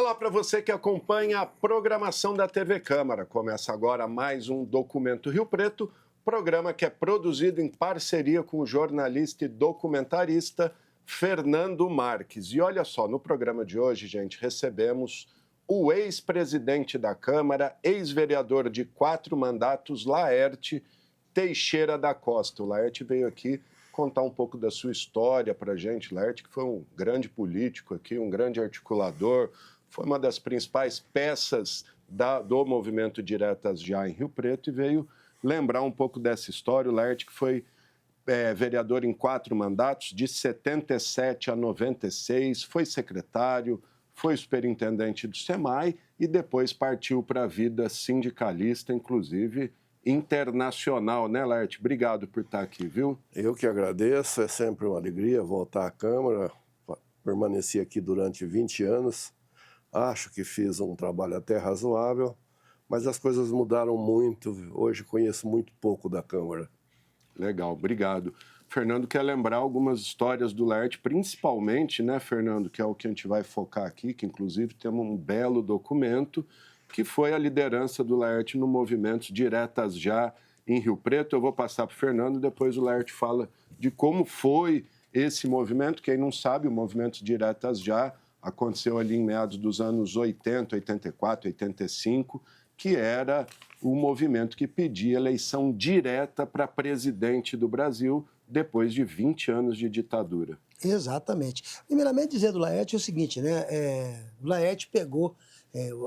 Olá para você que acompanha a programação da TV Câmara. Começa agora mais um Documento Rio Preto, programa que é produzido em parceria com o jornalista e documentarista Fernando Marques. E olha só, no programa de hoje, gente, recebemos o ex-presidente da Câmara, ex-vereador de 4 mandatos, Laerte Teixeira da Costa. O Laerte veio aqui contar um pouco da sua história para a gente. Laerte, que foi um grande político aqui, um grande articulador, foi uma das principais peças do movimento Diretas Já em Rio Preto e veio lembrar um pouco dessa história. O Laerte, que foi vereador em 4 mandatos, de 77 a 96, foi secretário, foi superintendente do SEMAI e depois partiu para a vida sindicalista, inclusive internacional, né, Laerte? Obrigado por estar aqui, viu? Eu que agradeço, é sempre uma alegria voltar à Câmara. Permaneci aqui durante 20 anos, acho que fiz um trabalho até razoável, mas as coisas mudaram muito, hoje conheço muito pouco da Câmara. Legal, obrigado. Fernando quer lembrar algumas histórias do Laerte, principalmente, né, Fernando, que é o que a gente vai focar aqui, que inclusive temos um belo documento, que foi a liderança do Laerte no movimento Diretas Já em Rio Preto. Eu vou passar para o Fernando, depois o Laerte fala de como foi esse movimento. Quem não sabe, o movimento Diretas Já aconteceu ali em meados dos anos 80, 84, 85, que era o movimento que pedia eleição direta para presidente do Brasil depois de 20 anos de ditadura. Exatamente. Primeiramente, dizer do Laerte é o seguinte, né? O Laerte pegou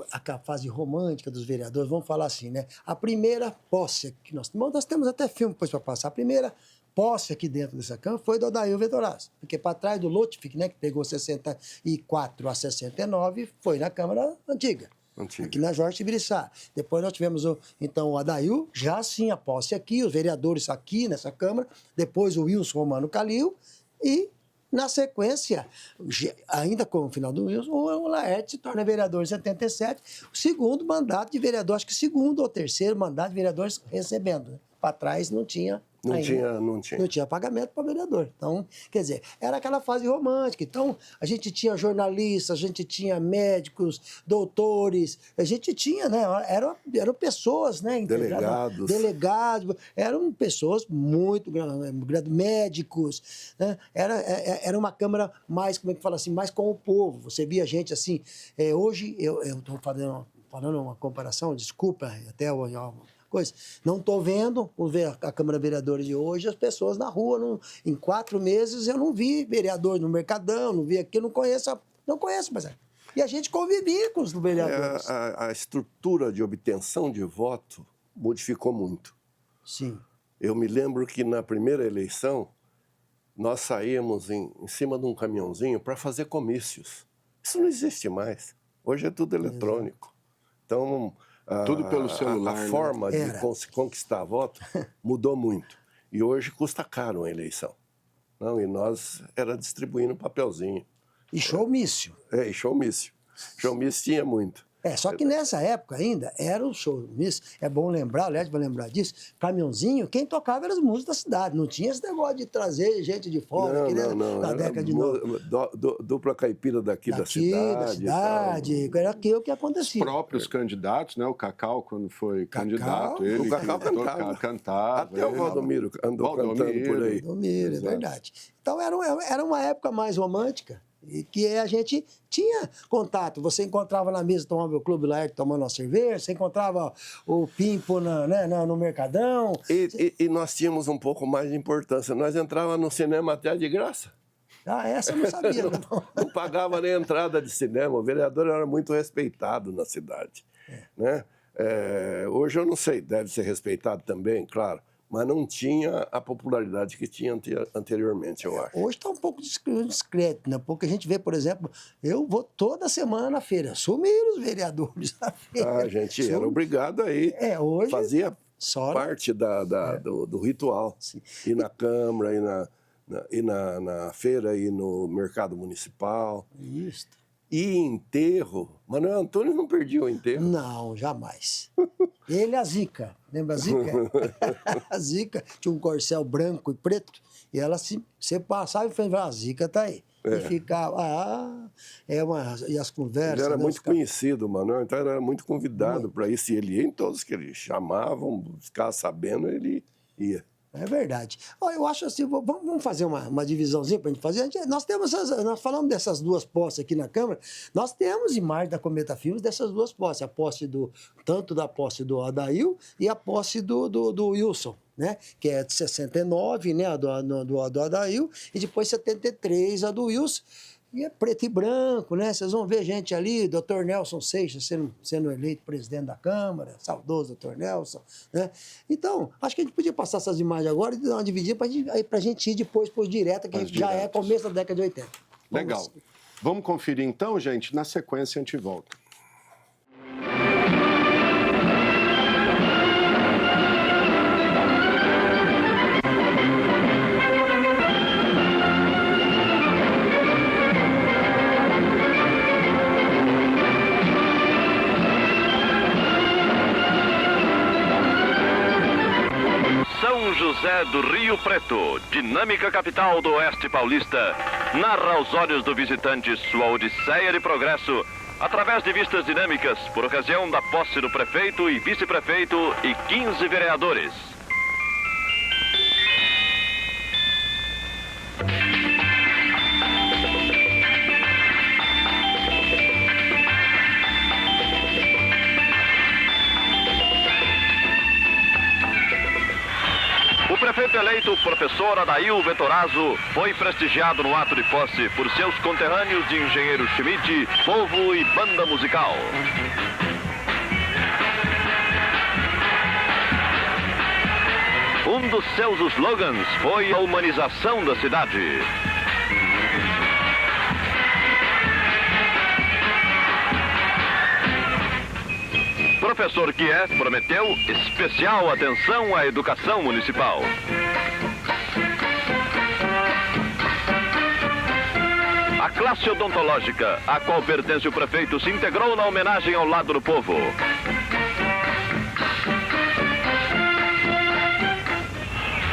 a fase romântica dos vereadores, vamos falar assim, né? A primeira posse que nós temos até filme depois para passar, a primeira posse aqui dentro dessa Câmara foi do Adair Vedoraz, porque para trás do Lotfic, né, que pegou 64 a 69, foi na Câmara Antiga. Aqui na Jorge Tibiriçá. Depois nós tivemos o Adail, já sim a posse aqui, os vereadores aqui nessa Câmara, depois o Wilson Romano Calil e, na sequência, ainda com o final do Wilson, o Laerte se torna vereador em 77, o segundo mandato de vereador, acho que segundo ou terceiro mandato de vereadores recebendo. Né? Para trás não tinha. Não tinha pagamento para vereador. Então, quer dizer, era aquela fase romântica. Então, a gente tinha jornalistas, a gente tinha médicos, doutores, a gente tinha, né? Eram pessoas, né? Delegados, eram pessoas muito grandes, médicos, né? Era uma Câmara mais, como é que fala assim, mais com o povo. Você via gente assim. Hoje, eu estou falando uma comparação, desculpa, até coisa. Não estou vendo a Câmara de Vereadores de hoje, as pessoas na rua. Em 4 meses eu não vi vereador no Mercadão, não vi aqui, não conheço, mas e a gente convivia com os vereadores. A estrutura de obtenção de voto modificou muito. Sim. Eu me lembro que na primeira eleição nós saímos em cima de um caminhãozinho para fazer comícios. Isso não existe mais. Hoje é tudo eletrônico. Então, tudo pelo celular. A forma de conquistar voto mudou muito. E hoje custa caro a eleição. E nós era distribuindo papelzinho. E showmício. E showmício. Showmício tinha muito. Só que nessa época ainda era o showmício. É bom lembrar, aliás, vai lembrar disso. Caminhãozinho, quem tocava eram os músicos da cidade. Não tinha esse negócio de trazer gente de fora. Na década de 90. Dupla caipira daqui da cidade. Era aquilo que acontecia. Os próprios candidatos, né? O Cacau, quando foi candidato, ele o Cacau cantava. Até o Valdomiro andou cantando por aí. Valdomiro, é verdade. Então era uma época mais romântica. E que a gente tinha contato. Você encontrava na mesa, tomava o Clube Laerte tomando uma cerveja, você encontrava o Pimpo no Mercadão. E nós tínhamos um pouco mais de importância. Nós entrávamos no cinema até de graça. Essa eu não sabia, não. Não pagava nem entrada de cinema. O vereador era muito respeitado na cidade. Né? Hoje eu não sei, deve ser respeitado também, claro. Mas não tinha a popularidade que tinha anteriormente, eu acho. Hoje está um pouco discreto, né? Porque a gente vê, por exemplo, eu vou toda semana na feira. Sumiram os vereadores na feira. A gente era obrigado a ir. Hoje fazia parte do ritual. Sim. Ir na Câmara, ir na feira, ir no mercado municipal. Isso. E enterro, Manuel Antônio não perdia o enterro. Não, jamais. Ele, a Zica, lembra a Zica? A Zica tinha um corcel branco e preto, e ela você passava e falava, a Zica tá aí. E ficava... e as conversas... Ele era né, muito conhecido, Manuel, então ele era muito convidado para isso. E ele ia em todos que eles chamavam, ficava sabendo, ele ia. É verdade. Olha, eu acho assim, vamos fazer uma divisãozinha para a gente fazer. Nós falamos dessas duas posses aqui na Câmara, nós temos imagens da Cometa Filmes dessas duas posses, tanto da posse do Adail e a posse do Wilson, né? Que é de 69, né? Do Adail, e depois 73 a do Wilson. E é preto e branco, né? Vocês vão ver gente ali, Dr. Nelson Seixas sendo eleito presidente da Câmara, saudoso Dr. Nelson, né? Então, acho que a gente podia passar essas imagens agora e dar uma dividida para a gente ir depois por direta, que já é começo da década de 80. Legal. Vamos conferir então, gente? Na sequência a gente volta. São José do Rio Preto, dinâmica capital do Oeste Paulista, narra aos olhos do visitante sua odisseia de progresso, através de vistas dinâmicas por ocasião da posse do prefeito e vice-prefeito e 15 vereadores. O prefeito eleito, professor Adail Vetorazzo, foi prestigiado no ato de posse por seus conterrâneos de Engenheiro Schmidt, povo e banda musical. Um dos seus slogans foi a humanização da cidade. Professor que prometeu especial atenção à educação municipal. A classe odontológica, a qual pertence o prefeito, se integrou na homenagem ao lado do povo.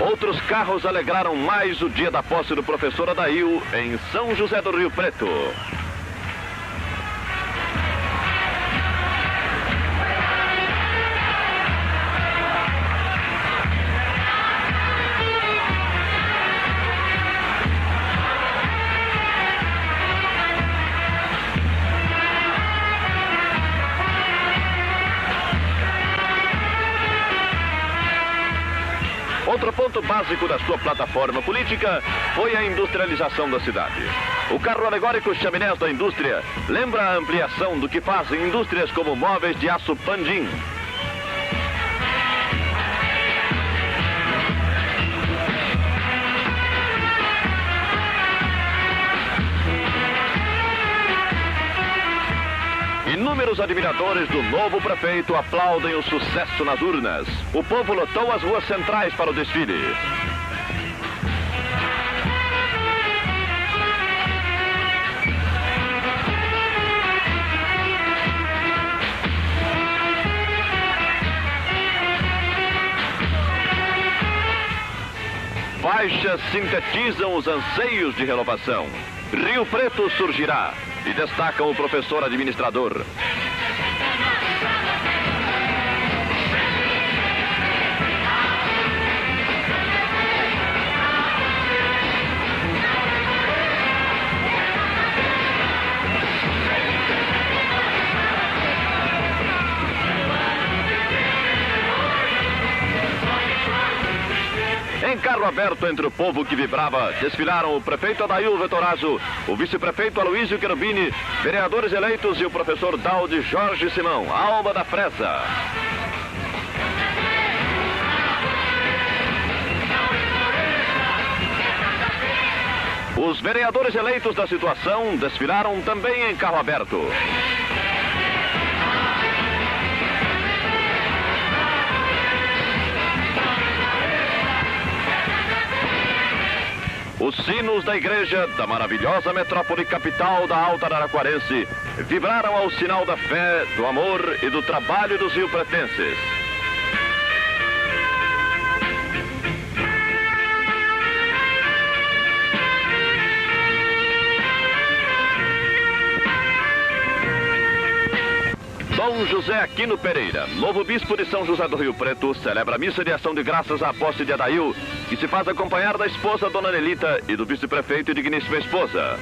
Outros carros alegraram mais o dia da posse do professor Adail em São José do Rio Preto. Outro ponto básico da sua plataforma política foi a industrialização da cidade. O carro alegórico Chaminés da Indústria lembra a ampliação do que fazem indústrias como móveis de aço Pandim. Inúmeros admiradores do novo prefeito aplaudem o sucesso nas urnas. O povo lotou as ruas centrais para o desfile. Faixas sintetizam os anseios de renovação. Rio Preto surgirá, e destacam o professor administrador. Em carro aberto entre o povo que vibrava, desfilaram o prefeito Adail Vetorazzo, o vice-prefeito Aloísio Cherubini, vereadores eleitos e o professor Daldi Jorge Simão, a alma da Fresa. Os vereadores eleitos da situação desfilaram também em carro aberto. Os sinos da igreja da maravilhosa metrópole capital da Alta Araraquarense vibraram ao sinal da fé, do amor e do trabalho dos riopretenses. Dom José Aquino Pereira, novo bispo de São José do Rio Preto, celebra a missa de ação de graças à posse de Adail, que se faz acompanhar da esposa Dona Nelita e do vice-prefeito e digníssima esposa.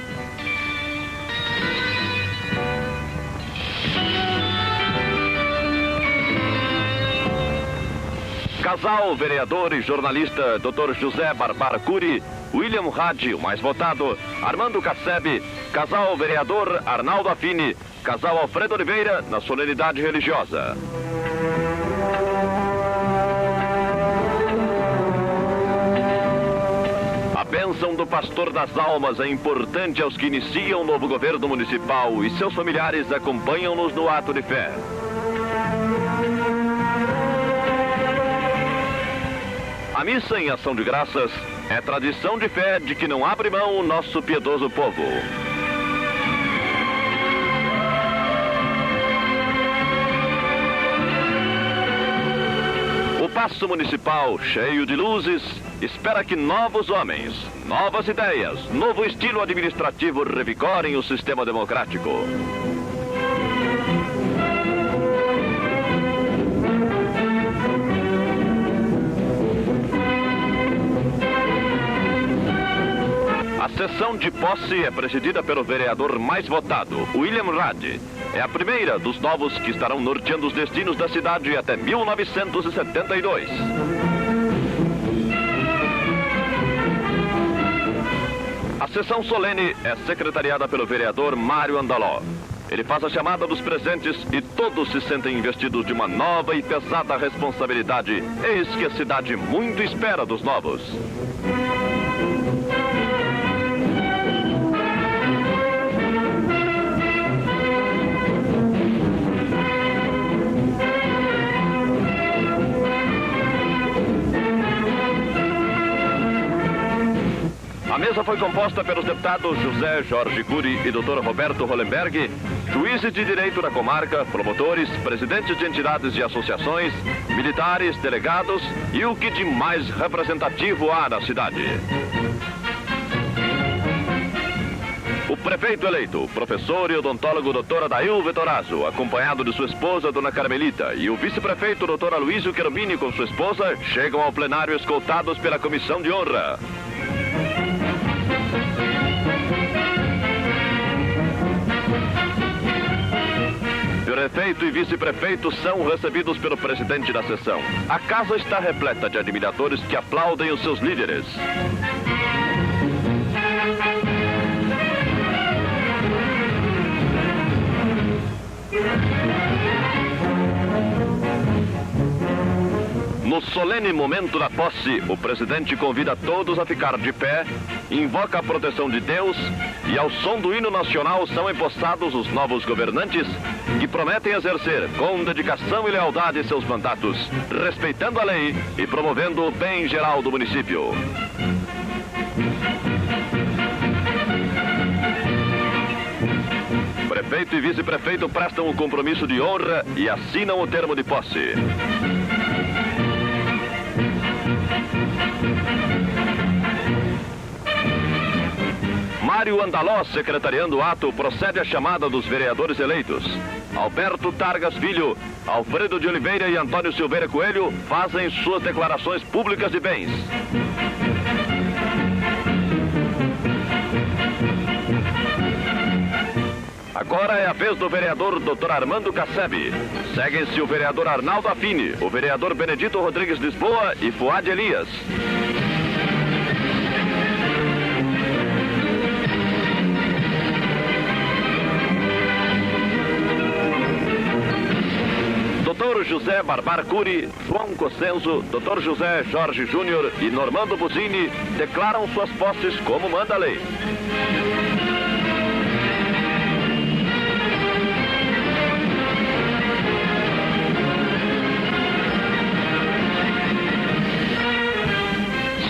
Casal vereador e jornalista Dr. José Barbar Curi, William Hadi, o mais votado, Armando Cassebe, casal vereador Arnaldo Affini, casal Alfredo Oliveira, na solenidade religiosa. A bênção do pastor das almas é importante aos que iniciam o novo governo municipal e seus familiares acompanham-nos no ato de fé. A missa em ação de graças é tradição de fé de que não abre mão o nosso piedoso povo. O Paço Municipal, cheio de luzes, espera que novos homens, novas ideias, novo estilo administrativo revigorem o sistema democrático. A sessão de posse é presidida pelo vereador mais votado, William Hadi. É a primeira dos novos que estarão norteando os destinos da cidade até 1972. A sessão solene é secretariada pelo vereador Mário Andaló. Ele faz a chamada dos presentes e todos se sentem investidos de uma nova e pesada responsabilidade. Eis que a cidade muito espera dos novos. A mesa foi composta pelos deputados José Jorge Curi e Dr. Roberto Hollenberg, juízes de direito da comarca, promotores, presidentes de entidades e associações, militares, delegados e o que de mais representativo há na cidade. O prefeito eleito, o professor e odontólogo Dr. Adail Vetorazzo, acompanhado de sua esposa, Dona Carmelita, e o vice-prefeito Dr. Aloysio Cherubini com sua esposa, chegam ao plenário escoltados pela comissão de honra. Prefeito e vice-prefeito são recebidos pelo presidente da sessão. A casa está repleta de admiradores que aplaudem os seus líderes. No solene momento da posse, o presidente convida todos a ficar de pé, invoca a proteção de Deus e ao som do hino nacional são empossados os novos governantes que prometem exercer com dedicação e lealdade seus mandatos, respeitando a lei e promovendo o bem geral do município. Prefeito e vice-prefeito prestam um compromisso de honra e assinam o termo de posse. Mário Andaló, secretariando o ato, procede à chamada dos vereadores eleitos. Alberto Targas Filho, Alfredo de Oliveira e Antônio Silveira Coelho fazem suas declarações públicas de bens. Agora é a vez do vereador Dr. Armando Cassebe. Seguem-se o vereador Arnaldo Affini, o vereador Benedito Rodrigues Lisboa e Fuad Elias. Dr. José Barbar Curi, João Cossenzo, Dr. José Jorge Júnior e Normando Buzini declaram suas posses como manda a lei.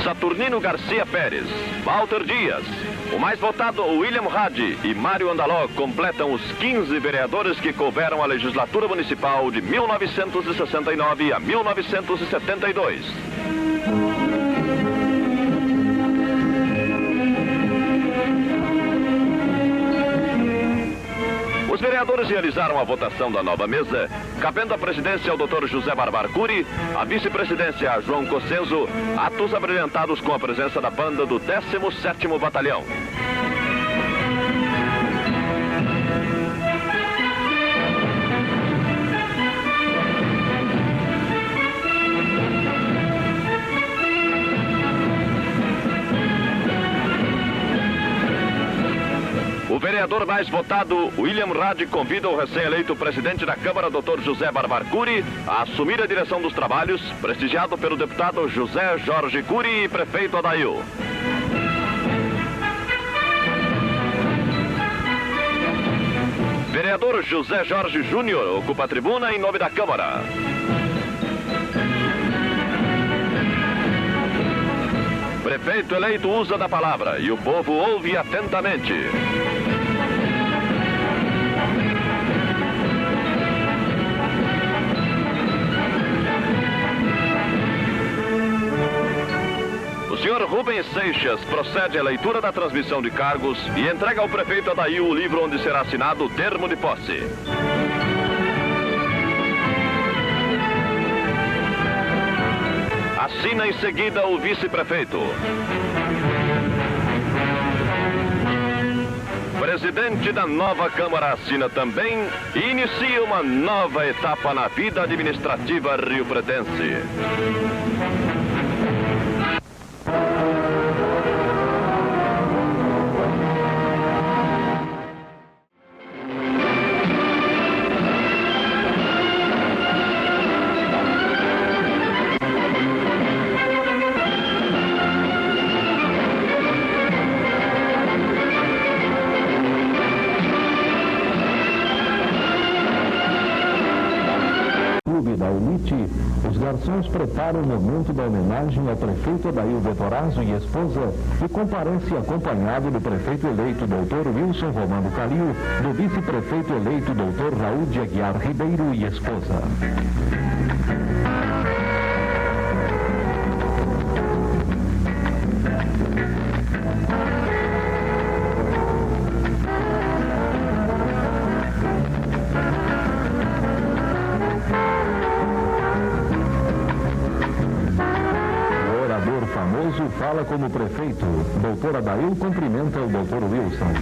Saturnino Garcia Pérez, Walter Dias, o mais votado William Hadi e Mário Andaló completam os 15 vereadores que couberam a legislatura municipal de 1969 a 1972. Os vereadores vereadores realizaram a votação da nova mesa, cabendo a presidência ao Dr. José Barbar Cury, a vice-presidência a João Cossenzo, atos abrilhantados com a presença da banda do 17º Batalhão. O vereador mais votado, William Rad, convida o recém-eleito presidente da Câmara, Dr. José Barbar Cury, a assumir a direção dos trabalhos, prestigiado pelo deputado José Jorge Cury e prefeito Adail. Vereador José Jorge Júnior ocupa a tribuna em nome da Câmara. Prefeito eleito usa da palavra e o povo ouve atentamente. O senhor Rubens Seixas procede à leitura da transmissão de cargos e entrega ao prefeito Adail o livro onde será assinado o termo de posse. Assina em seguida o vice-prefeito. Presidente da nova Câmara assina também e inicia uma nova etapa na vida administrativa riopretense. Da elite, os garçons preparam o momento da homenagem ao prefeito Adail Vettorazzo e esposa, que comparece acompanhado do prefeito eleito Dr. Wilson Romano Calil, do vice-prefeito eleito Dr. Raul de Aguiar Ribeiro e esposa. Fala como prefeito. Dr. Adail cumprimenta o Dr. Wilson.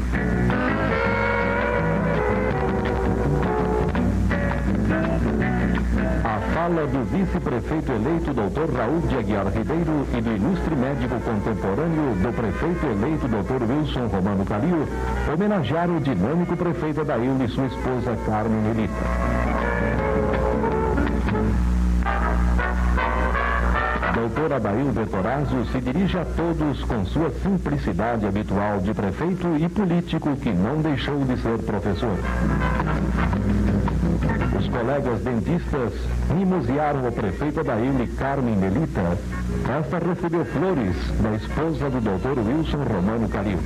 A fala do vice-prefeito eleito Dr. Raul de Aguiar Ribeiro e do ilustre médico contemporâneo do prefeito eleito Dr. Wilson Romano Calil homenagearam o dinâmico prefeito Adail e sua esposa Carmen Melita. Dr. Adail Vettorazzo se dirige a todos com sua simplicidade habitual de prefeito e político que não deixou de ser professor. Os colegas dentistas mimosearam o prefeito Adail e Carmen Melita. Esta recebeu flores da esposa do Dr. Wilson Romano Calil.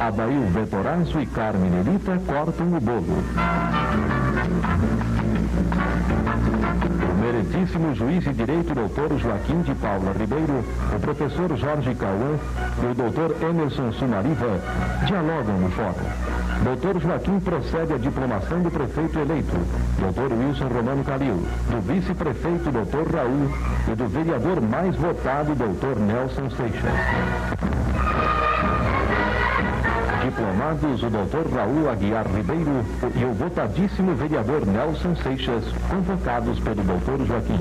Adail Vettorazzo e Carmen Melita cortam o bolo. O meritíssimo juiz de direito Dr. Joaquim de Paula Ribeiro, o professor Jorge Cauã e o Dr. Emerson Sumariva dialogam no fórum. Dr. Joaquim procede à diplomação do prefeito eleito, Dr. Wilson Romano Calil, do vice-prefeito Dr. Raul e do vereador mais votado, Dr. Nelson Seixas. Diplomados o Dr. Raul Aguiar Ribeiro e o votadíssimo vereador Nelson Seixas, convocados pelo Dr. Joaquim.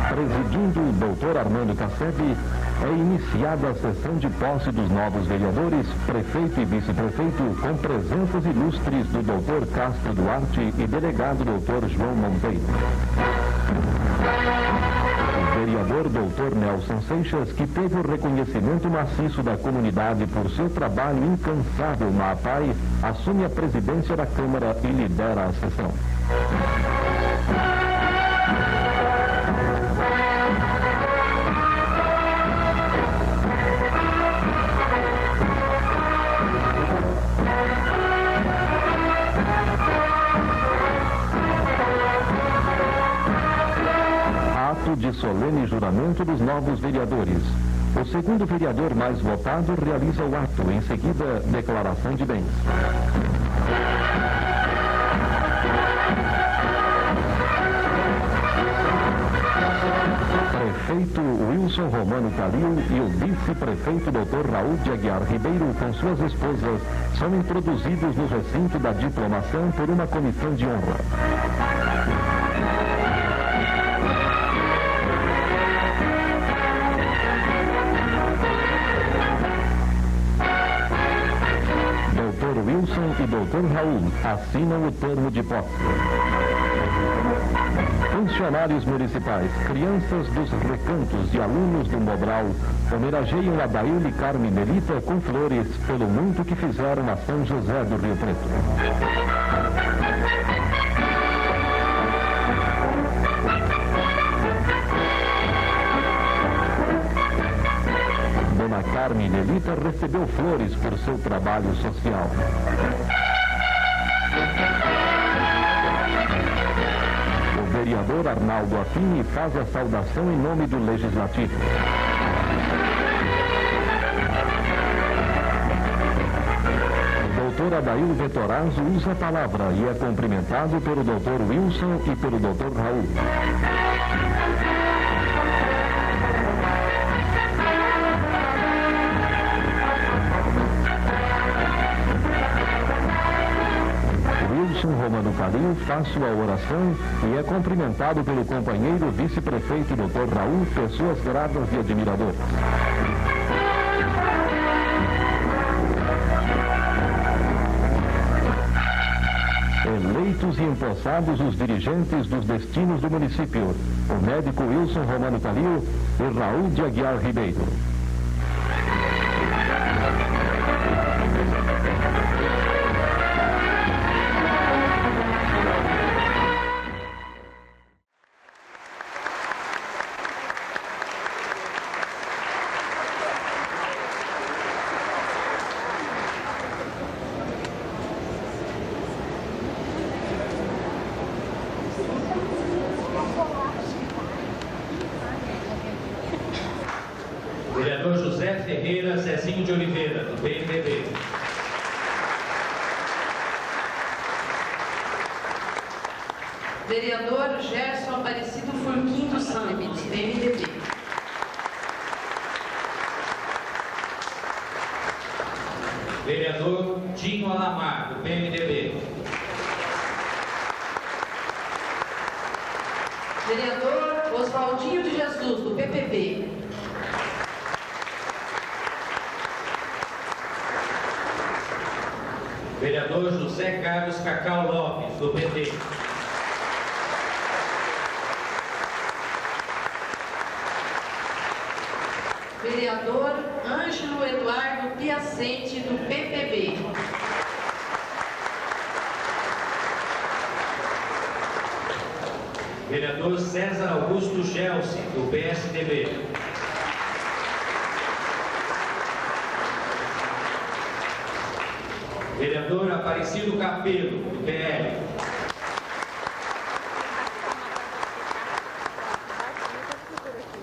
Presidindo o Dr. Armando Cassebe, é iniciada a sessão de posse dos novos vereadores, prefeito e vice-prefeito, com presenças ilustres do Dr. Castro Duarte e delegado Dr. João Monteiro. Vereador Dr. Nelson Seixas, que teve o reconhecimento maciço da comunidade por seu trabalho incansável na APAI, assume a presidência da Câmara e lidera a sessão. De solene juramento dos novos vereadores. O segundo vereador mais votado realiza o ato. Preto. Em seguida, declaração de bens. Prefeito Wilson Romano Calil e o vice-prefeito Dr. Raul de Aguiar Ribeiro com suas esposas são introduzidos no recinto da diplomação por uma comissão de honra. Dr. Wilson e Dr. Raul assinam o termo de posse. Funcionários municipais, crianças dos recantos e alunos do Mobral homenageiam a Daíli Carme Melita com flores pelo muito que fizeram a São José do Rio Preto. Dona Carme Melita recebeu flores por seu trabalho social. O vereador Arnaldo Affini faz a saudação em nome do Legislativo. O doutor Adail Vetorazzo usa a palavra e é cumprimentado pelo doutor Wilson e pelo doutor Raul. Wilson Romano Calil faz sua oração e é cumprimentado pelo companheiro vice-prefeito Dr. Raul, pessoas gratas e admiradoras. Eleitos e empossados os dirigentes dos destinos do município, o médico Wilson Romano Calil e Raul de Aguiar Ribeiro. Vereador José Ferreira Zezinho de Oliveira, do PMDB. Vereador Gerson Aparecido Furquim dos Santos, PMDB. Vereador Dinho Alamar, do PMDB. Vereador Oswaldinho de Jesus, do PPB. Vereador José Carlos Cacau Lopes, do PT. Vereador Ângelo Eduardo Piacente, do PPB. Vereador César Augusto Gelsi, do PSDB. Vereador Aparecido Capelo, do PL.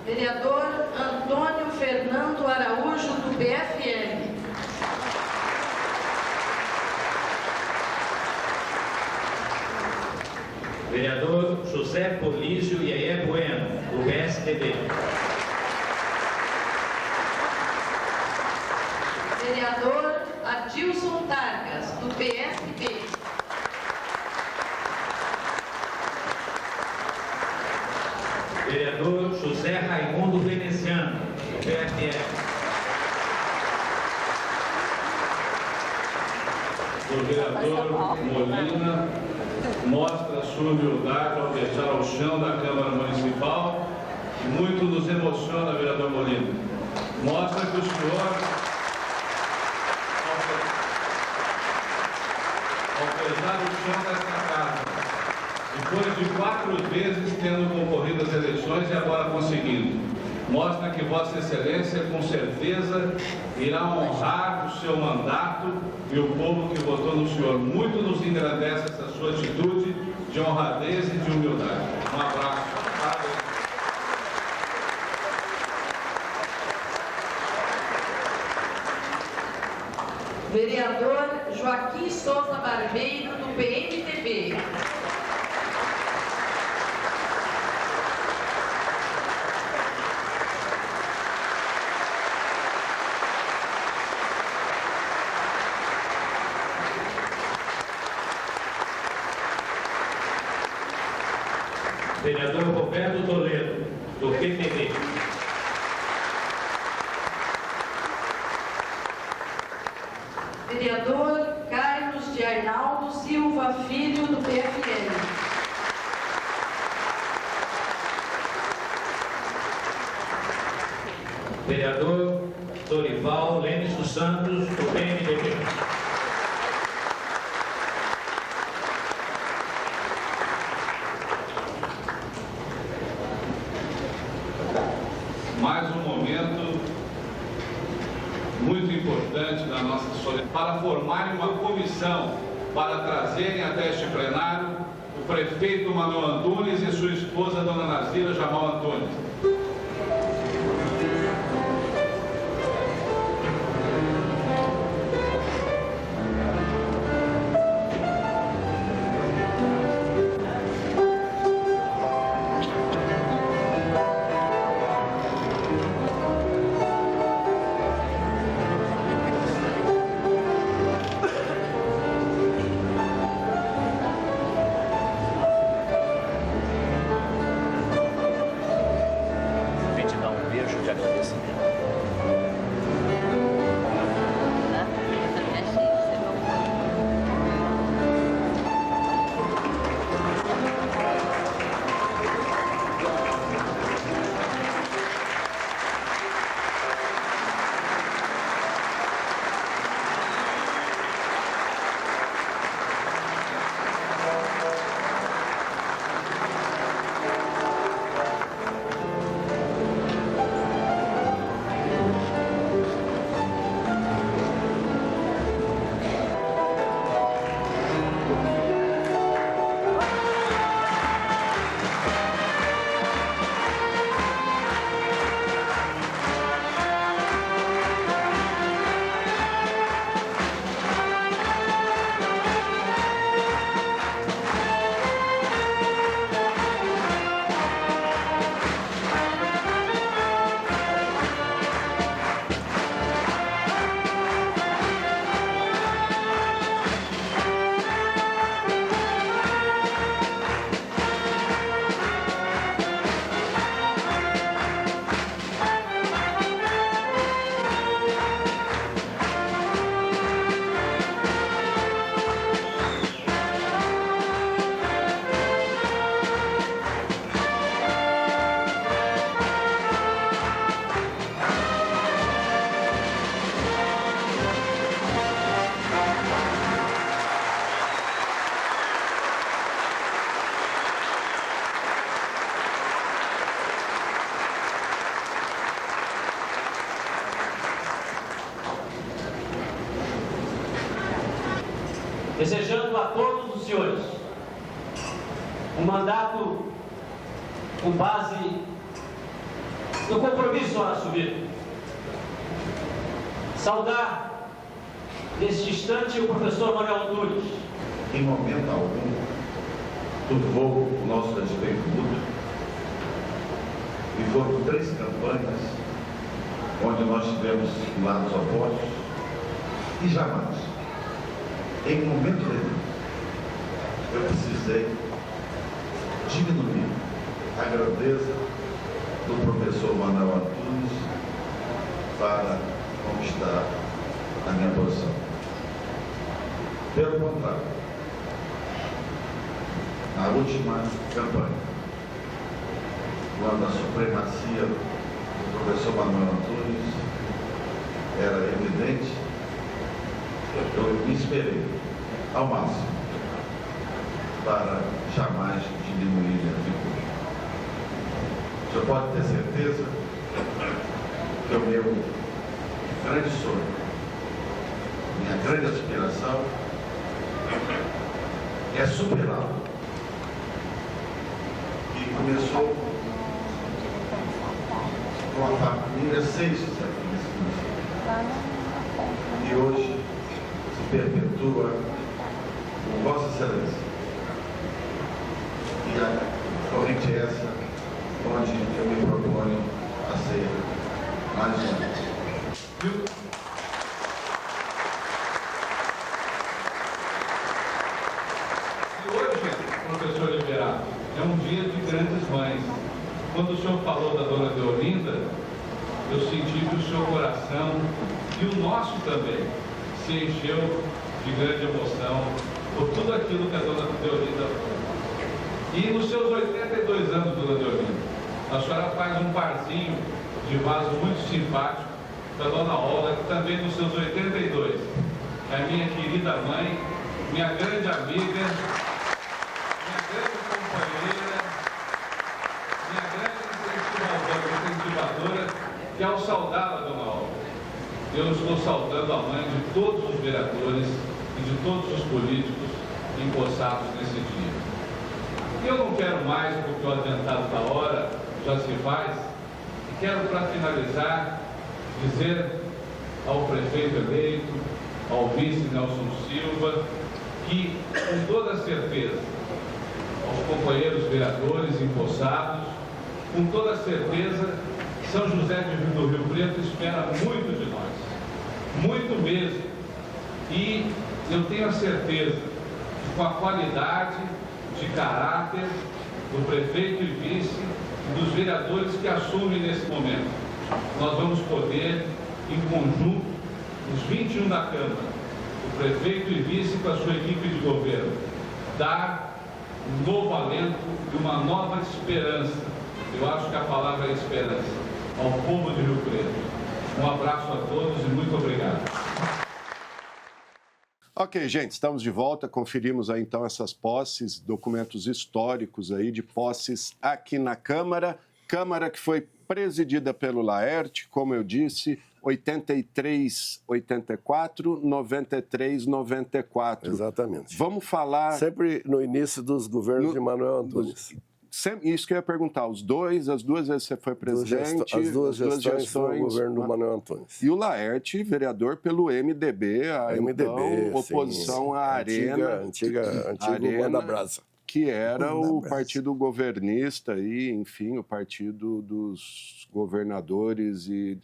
Vereador Antônio Fernando Araújo, do PFL. Vereador José Polísio Iaia Bueno, do PSDB. Vereador Adilson Targas, do PSB. Vereador José Raimundo Veneziano, do PFL. O vereador Molina mostra sua humildade ao deixar ao chão da Câmara Municipal e muito nos emociona, vereador Molina. Mostra que o senhor, apesar do chão desta casa, depois de 4 vezes tendo concorrido às eleições e agora conseguindo, mostra que Vossa Excelência, com certeza, irá honrar o seu mandato e o povo que votou no senhor. Muito nos engrandece essa sua atitude de honradez e de humildade. Um abraço. Parabéns. Souza Barbeiro, do PMDB. Vereador Roberto Toledo, do PTB. Vereador Carlos de Arnaldo Silva Filho, do PFL. Vereador Dorival Lênis dos Santos, do PMDB. Mais um momento muito importante da nossa sociedade para formarem uma comissão para trazerem até este plenário o prefeito Manuel Antunes e sua esposa, dona Nazira Jamal Antunes. Desejando a todos os senhores um mandato com base no compromisso a assumir. Saudar neste instante o professor Manuel Antunes. Em momento algum, turvou o nosso respeito mútuo e foram 3 campanhas onde nós tivemos lados opostos e jamais, em momento nenhum, eu precisei diminuir a grandeza do professor Manuel Antunes para conquistar a minha posição. Pelo contrário, na última campanha, quando a supremacia do professor Manuel Antunes era evidente, eu me esperei ao máximo para jamais diminuir a figura. O senhor pode ter certeza que o meu grande sonho, minha grande aspiração é superá-lo. E começou com a família Seixas aqui nesse município. E hoje se perpetua Vossa Excelência. E a corrente é essa onde eu me proponho a ser mais um. E hoje, professor Liberato, é um dia de grandes mães. Quando o senhor falou da dona Deolinda, eu senti que o seu coração, e o nosso também, se encheu de grande emoção por tudo aquilo que a dona Deolinda fez. E nos seus 82 anos, dona Deolinda, a senhora faz um parzinho de vaso muito simpático da dona Olga, que também nos seus 82 é a minha querida mãe, minha grande amiga, minha grande companheira, minha grande incentivadora, que ao saudar a dona Olga, eu estou saudando a mãe de todos os vereadores e de todos os políticos empossados nesse dia. E eu não quero mais, porque o adiantado da hora já se faz, e quero, para finalizar, dizer ao prefeito eleito, ao vice Nelson Silva, que, com toda certeza, aos companheiros vereadores empossados, com toda certeza, São José do Rio Preto espera muito de nós, muito mesmo. E eu tenho a certeza que, com a qualidade de caráter do prefeito e vice e dos vereadores que assumem nesse momento, nós vamos poder, em conjunto, os 21 da Câmara, o prefeito e vice com a sua equipe de governo, dar um novo alento e uma nova esperança. Eu acho que a palavra é esperança ao povo de Rio Preto. Um abraço a todos e muito obrigado. Ok, gente, estamos de volta. Conferimos aí então essas posses, documentos históricos aí de posses aqui na Câmara. Câmara que foi presidida pelo Laerte, como eu disse, 83, 84, 93, 94. Exatamente. Vamos falar... Sempre no início dos governos de Manuel Antunes. Isso que eu ia perguntar, as duas vezes você foi presidente... As duas gestões foi o governo do Manuel Antunes. E o Laerte, vereador pelo MDB, então, oposição à Arena. Antigo Manda Brasa. Que era o partido governista e, enfim, o partido dos governadores e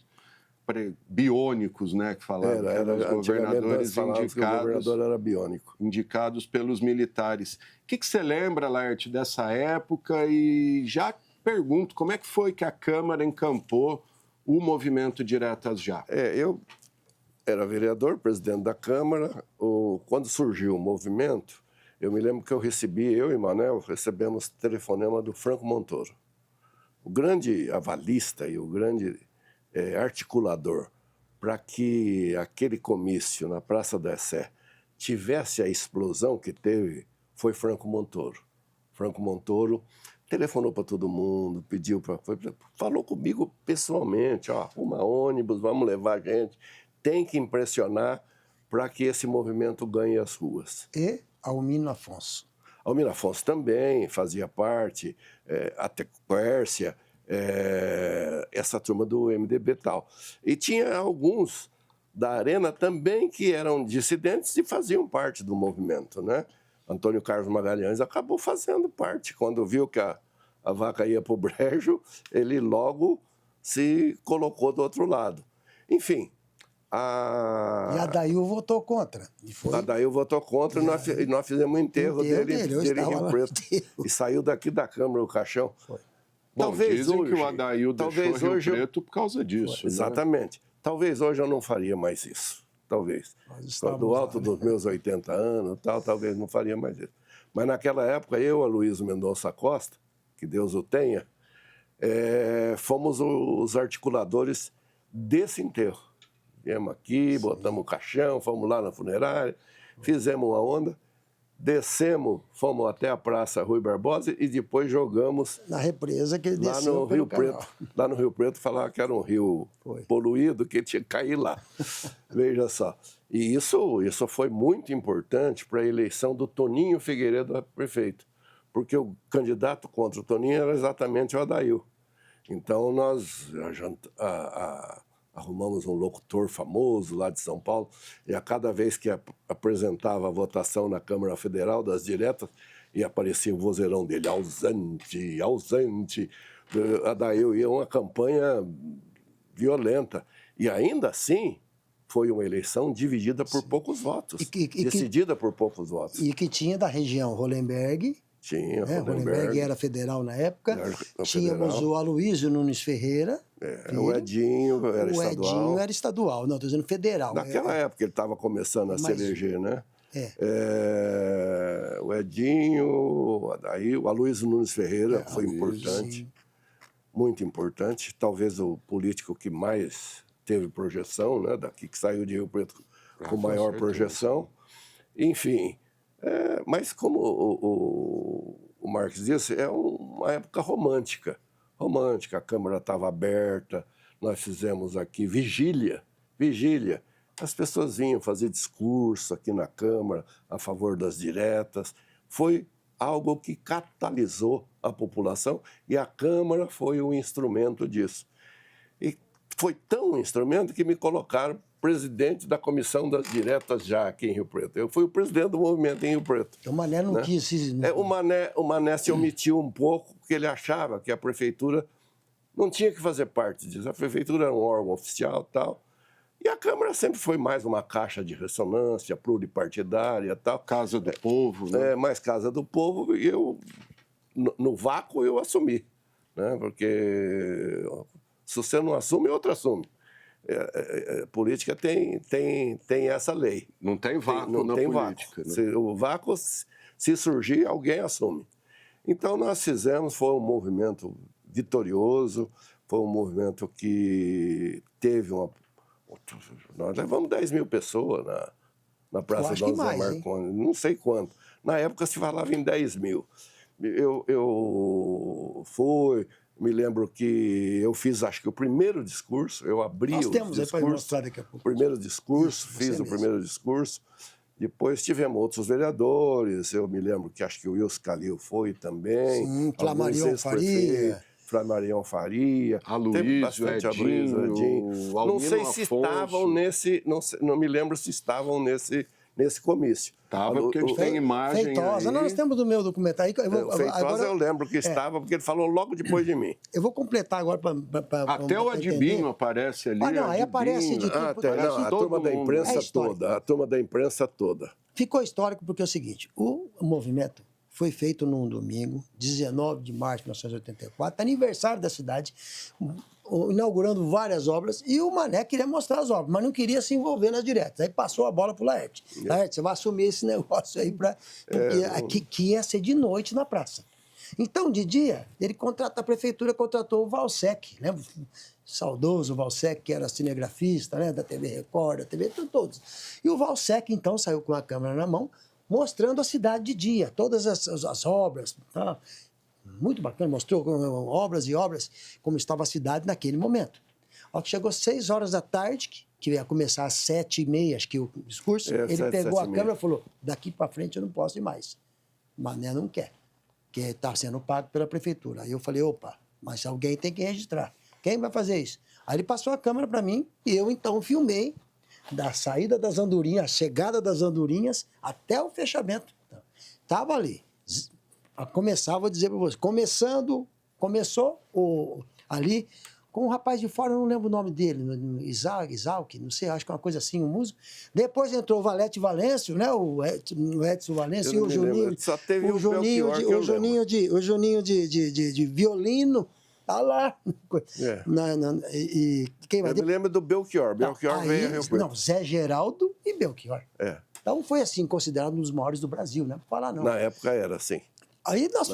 biônicos, né, que falavam. Era os governadores indicados, que o governador era biônico. Indicados pelos militares. O que você lembra, Laerte, dessa época? E já pergunto, como é que foi que a Câmara encampou o movimento Diretas Já? Eu era vereador, presidente da Câmara. Quando surgiu o movimento, eu me lembro que eu e Manuel recebemos telefonema do Franco Montoro. O grande avalista e o grande articulador para que aquele comício na Praça da Sé tivesse a explosão que teve foi Franco Montoro. Franco Montoro telefonou para todo mundo, falou comigo pessoalmente, arruma ônibus, vamos levar a gente, tem que impressionar para que esse movimento ganhe as ruas. E Almino Afonso. Almino Afonso também fazia parte, até Quércia, essa turma do MDB e tal. E tinha alguns da Arena também que eram dissidentes e faziam parte do movimento, né? Antônio Carlos Magalhães acabou fazendo parte. Quando viu que a vaca ia para o brejo, ele logo se colocou do outro lado. Enfim... E a Adail votou contra. A Adail votou contra e nós fizemos um enterro dele em Rio Preto. E saiu daqui da Câmara o caixão. Bom, talvez dizem hoje, que o Adail deixou Rio Preto por causa disso. Exatamente. Né? Talvez hoje eu não faria mais isso. Talvez. Do alto dos meus 80 anos, talvez não faria mais isso. Mas naquela época, eu, Aloysio Mendonça Costa, que Deus o tenha, fomos os articuladores desse enterro. Viemos aqui, botamos o caixão, fomos lá na funerária, fizemos uma onda, descemos, fomos até a Praça Rui Barbosa e depois jogamos... Na represa que ele desceu lá no Rio Preto. Lá no Rio Preto falavam que era um rio poluído, que tinha que cair lá. Veja só. E isso foi muito importante para a eleição do Toninho Figueiredo a prefeito, porque o candidato contra o Toninho era exatamente o Adail. Então, a arrumamos um locutor famoso lá de São Paulo, e a cada vez que apresentava a votação na Câmara Federal das diretas, e aparecia o vozeirão dele, ausente, ausente. Daí eu ia uma campanha violenta. E ainda assim, foi uma eleição dividida por poucos votos, decidida por poucos votos. E que tinha da região Hollenberg. Tinha, Hollenberg era federal na época. Tínhamos o Aloysio Nunes Ferreira. O Edinho era estadual. O Edinho era estadual, não, estou dizendo federal. Naquela época ele estava começando a se eleger, né? O Edinho, daí o Aloysio Nunes Ferreira foi importante, muito importante. Talvez o político que mais teve projeção, né? Daqui que saiu de Rio Preto com maior projeção. Enfim, mas como o Marques disse, é uma época romântica. A Câmara estava aberta, nós fizemos aqui vigília. As pessoas vinham fazer discurso aqui na Câmara a favor das diretas. Foi algo que catalisou a população e a Câmara foi um instrumento disso. E foi tão um instrumento que me colocaram presidente da Comissão das Diretas já aqui em Rio Preto. Eu fui o presidente do movimento em Rio Preto. O Mané não quis... O Mané se omitiu um pouco porque ele achava que a prefeitura não tinha que fazer parte disso. A prefeitura era um órgão oficial e tal. E a Câmara sempre foi mais uma caixa de ressonância pluripartidária e tal. Casa do povo, né? Mais casa do povo. E eu, no vácuo, eu assumi. Né? Porque se você não assume, outro assume. Política tem essa lei. Não tem vácuo na política. Né? O vácuo, se surgir, alguém assume. Então, nós fizemos, foi um movimento vitorioso, foi um movimento que teve uma... Nós levamos 10 mil pessoas na Praça Dom José Marconi, não sei quanto. Na época se falava em 10 mil. Eu fui, me lembro que eu fiz, acho que o primeiro discurso, eu abri o discurso, o primeiro discurso, fiz o primeiro discurso. Depois tivemos outros vereadores, eu me lembro que acho que o Wilson Calil foi também. Sim, Flamarion Faria, Aloysio, Edinho, não sei se estavam nesse, não me lembro se estavam nesse comício. Estava porque a gente tem imagem Feitosa, aí. nós temos do meu documentário. Feitosa eu lembro que estava, porque ele falou logo depois de mim. Eu vou completar agora para até o Adibinho aparece ali. Não, aí aparece de tudo. A turma da imprensa toda, a turma da imprensa toda. Ficou histórico porque é o seguinte, o movimento foi feito num domingo, 19 de março de 1984, aniversário da cidade, inaugurando várias obras, e o Mané queria mostrar as obras, mas não queria se envolver nas diretas. Aí passou a bola para o Laerte. Laerte, você vai assumir esse negócio aí, que ia ser de noite na praça. Então, de dia, a prefeitura contratou o Valsec, lembra? Saudoso Valsec, que era cinegrafista, né, da TV Record, da TV, todos. E o Valsec, então, saiu com a câmera na mão, mostrando a cidade de dia, todas as obras, tá? Muito bacana, mostrou obras e obras, como estava a cidade naquele momento. Ao que chegou 6 horas da tarde, que ia começar às 7h30, acho que o discurso, ele pegou a câmera e falou, daqui para frente eu não posso ir mais. Mané não quer, porque está sendo pago pela prefeitura. Aí eu falei, opa, mas alguém tem que registrar. Quem vai fazer isso? Aí ele passou a câmera para mim e eu então filmei da saída das andorinhas, a chegada das andorinhas até o fechamento. Estava ali. Começava a dizer para você, começou ali com um rapaz de fora, eu não lembro o nome dele, Isaac, não sei, acho que é uma coisa assim, um músico. Depois entrou o Valete Valêncio, né? O Edson Valêncio e o Juninho. Só teve o Juninho de violino. Tá lá. Quem vai eu me lembro do Belchior. Belchior veio a Rio Preto. Não, Zé Geraldo e Belchior. Então foi assim, considerado um dos maiores do Brasil, não é para falar não. Na época era assim. Aí nós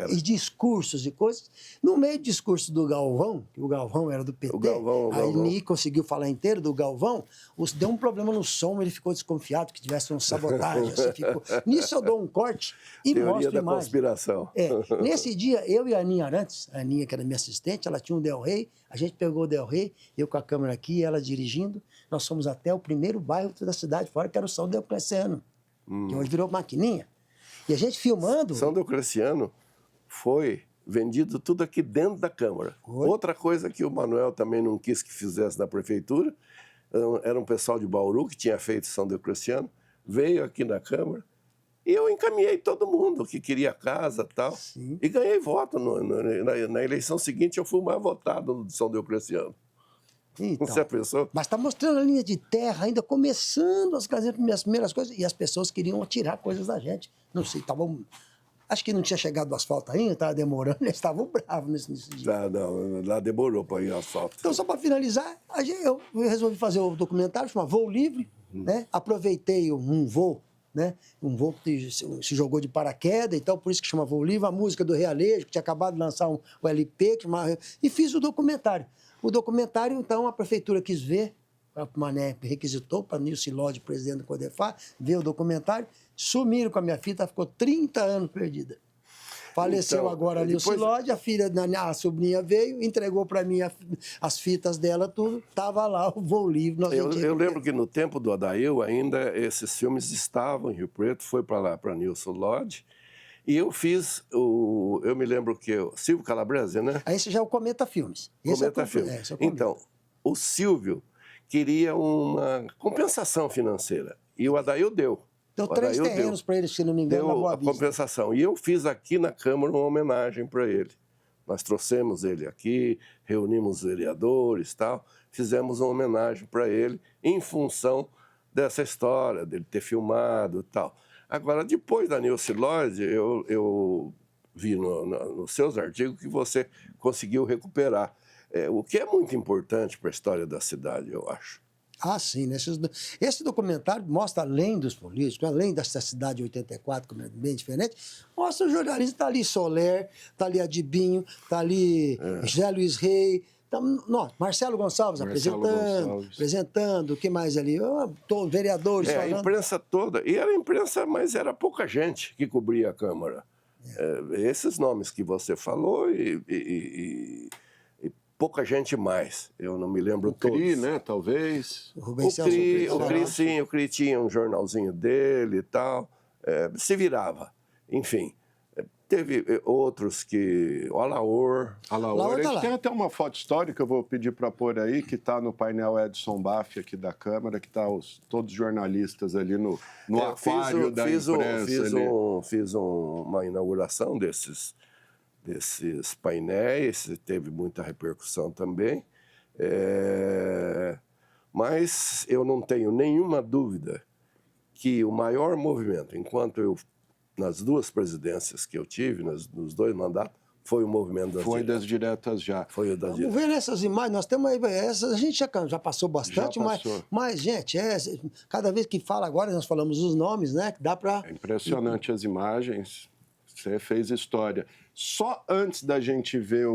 e discursos e coisas. No meio do discurso do Galvão, que o Galvão era do PT, aí nem conseguiu falar inteiro do Galvão, deu um problema no som, ele ficou desconfiado que tivesse uma sabotagem. Nisso eu dou um corte e mostro a imagem. Conspiração. Nesse dia, eu e a Aninha Arantes, a Aninha que era minha assistente, ela tinha um Del Rey, a gente pegou o Del Rey, eu com a câmera aqui, ela dirigindo, nós fomos até o primeiro bairro da cidade fora, que era o São Diocleciano, que hoje virou Maquininha. E a gente filmando... São Diocleciano foi vendido tudo aqui dentro da Câmara. Oi? Outra coisa que o Manuel também não quis que fizesse na prefeitura, era um pessoal de Bauru que tinha feito São Deocleciano, veio aqui na Câmara e eu encaminhei todo mundo que queria casa e tal. Sim. E ganhei voto. Na eleição seguinte, eu fui o mais votado no São Deocleciano. Então, Você pensou? mas está mostrando a linha de terra, ainda começando a fazer as primeiras coisas, e as pessoas queriam tirar coisas da gente. Não sei, estavam... Acho que não tinha chegado o asfalto ainda, estava demorando, eles estavam bravos nesse dia. Não, lá demorou para ir asfalto. Então, só para finalizar, eu resolvi fazer o documentário, chama Voo Livre, né? Aproveitei um voo, né? Um voo que se jogou de paraquedas, então por isso que chama Voo Livre, a música do Realejo, que tinha acabado de lançar o LP, e fiz o documentário. O documentário, então, a prefeitura quis ver, a Mané requisitou para Nilce Lodge, presidente do Codefar, ver o documentário, sumiram com a minha fita, ficou 30 anos perdida. Faleceu Então, agora a Nilce Lodge, a filha, a sobrinha veio, entregou para mim as fitas dela, tudo, estava lá o Voo Livre. Eu lembro que no tempo do Adail ainda esses filmes estavam em Rio Preto, foi para lá, para Nilce Lodge, e eu fiz eu me lembro que o Silvio Calabrese, né? Esse já é o Cometa Filmes. Cometa Filmes. Então, o Silvio queria uma compensação financeira, e o Adail deu. Deu 3 terrenos para ele, se não me engano, na Boa Vista. Deu a compensação. E eu fiz aqui na Câmara uma homenagem para ele. Nós trouxemos ele aqui, reunimos os vereadores e tal, fizemos uma homenagem para ele em função dessa história, dele ter filmado e tal. Agora, depois da Nilce Lodge, eu vi nos seus artigos que você conseguiu recuperar, o que é muito importante para a história da cidade, eu acho. Ah, sim. Né? Esse documentário mostra, além dos políticos, além dessa cidade de 84, que é bem diferente, mostra o jornalismo. Está ali Soler, está ali Adibinho, está ali José Luiz Rey, Marcelo Gonçalves apresentando, o que mais ali? Vereadores falando. A imprensa toda. E era imprensa, mas era pouca gente que cobria a Câmara. Esses nomes que você falou e pouca gente mais, eu não me lembro todos. O CRI, né, talvez. O CRI, sim, o CRI tinha um jornalzinho dele e tal, se virava, enfim. Teve outros que... O Alaor. Tá, tem até uma foto histórica, eu vou pedir para pôr aí, que está no painel Edson Baff aqui da Câmara, que está todos os jornalistas ali no aquário da imprensa. Fiz uma inauguração desses painéis, teve muita repercussão também, mas eu não tenho nenhuma dúvida que o maior movimento, nas 2 presidências que eu tive, nos 2 mandatos, foi o movimento das diretas. Foi das diretas já. Foi o das diretas. Vamos ver nessas imagens, nós temos aí, a gente já passou bastante, mas gente, cada vez que fala agora, nós falamos os nomes, né, que dá para... É impressionante as imagens, você fez história. Só antes da gente ver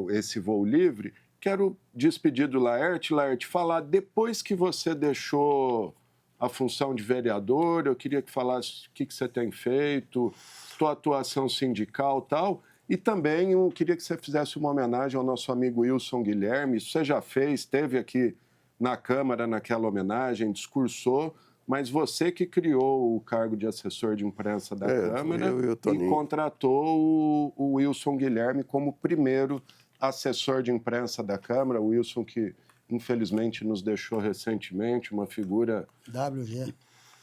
esse Voo Livre, quero despedir do Laerte. Laerte, falar, depois que você deixou a função de vereador, eu queria que falasse o que você tem feito, sua atuação sindical e tal, e também eu queria que você fizesse uma homenagem ao nosso amigo Wilson Guilherme. Isso você já fez, esteve aqui na Câmara naquela homenagem, discursou, mas você que criou o cargo de assessor de imprensa da Câmara e contratou o Wilson Guilherme como primeiro assessor de imprensa da Câmara. O Wilson que, infelizmente, nos deixou recentemente, uma figura...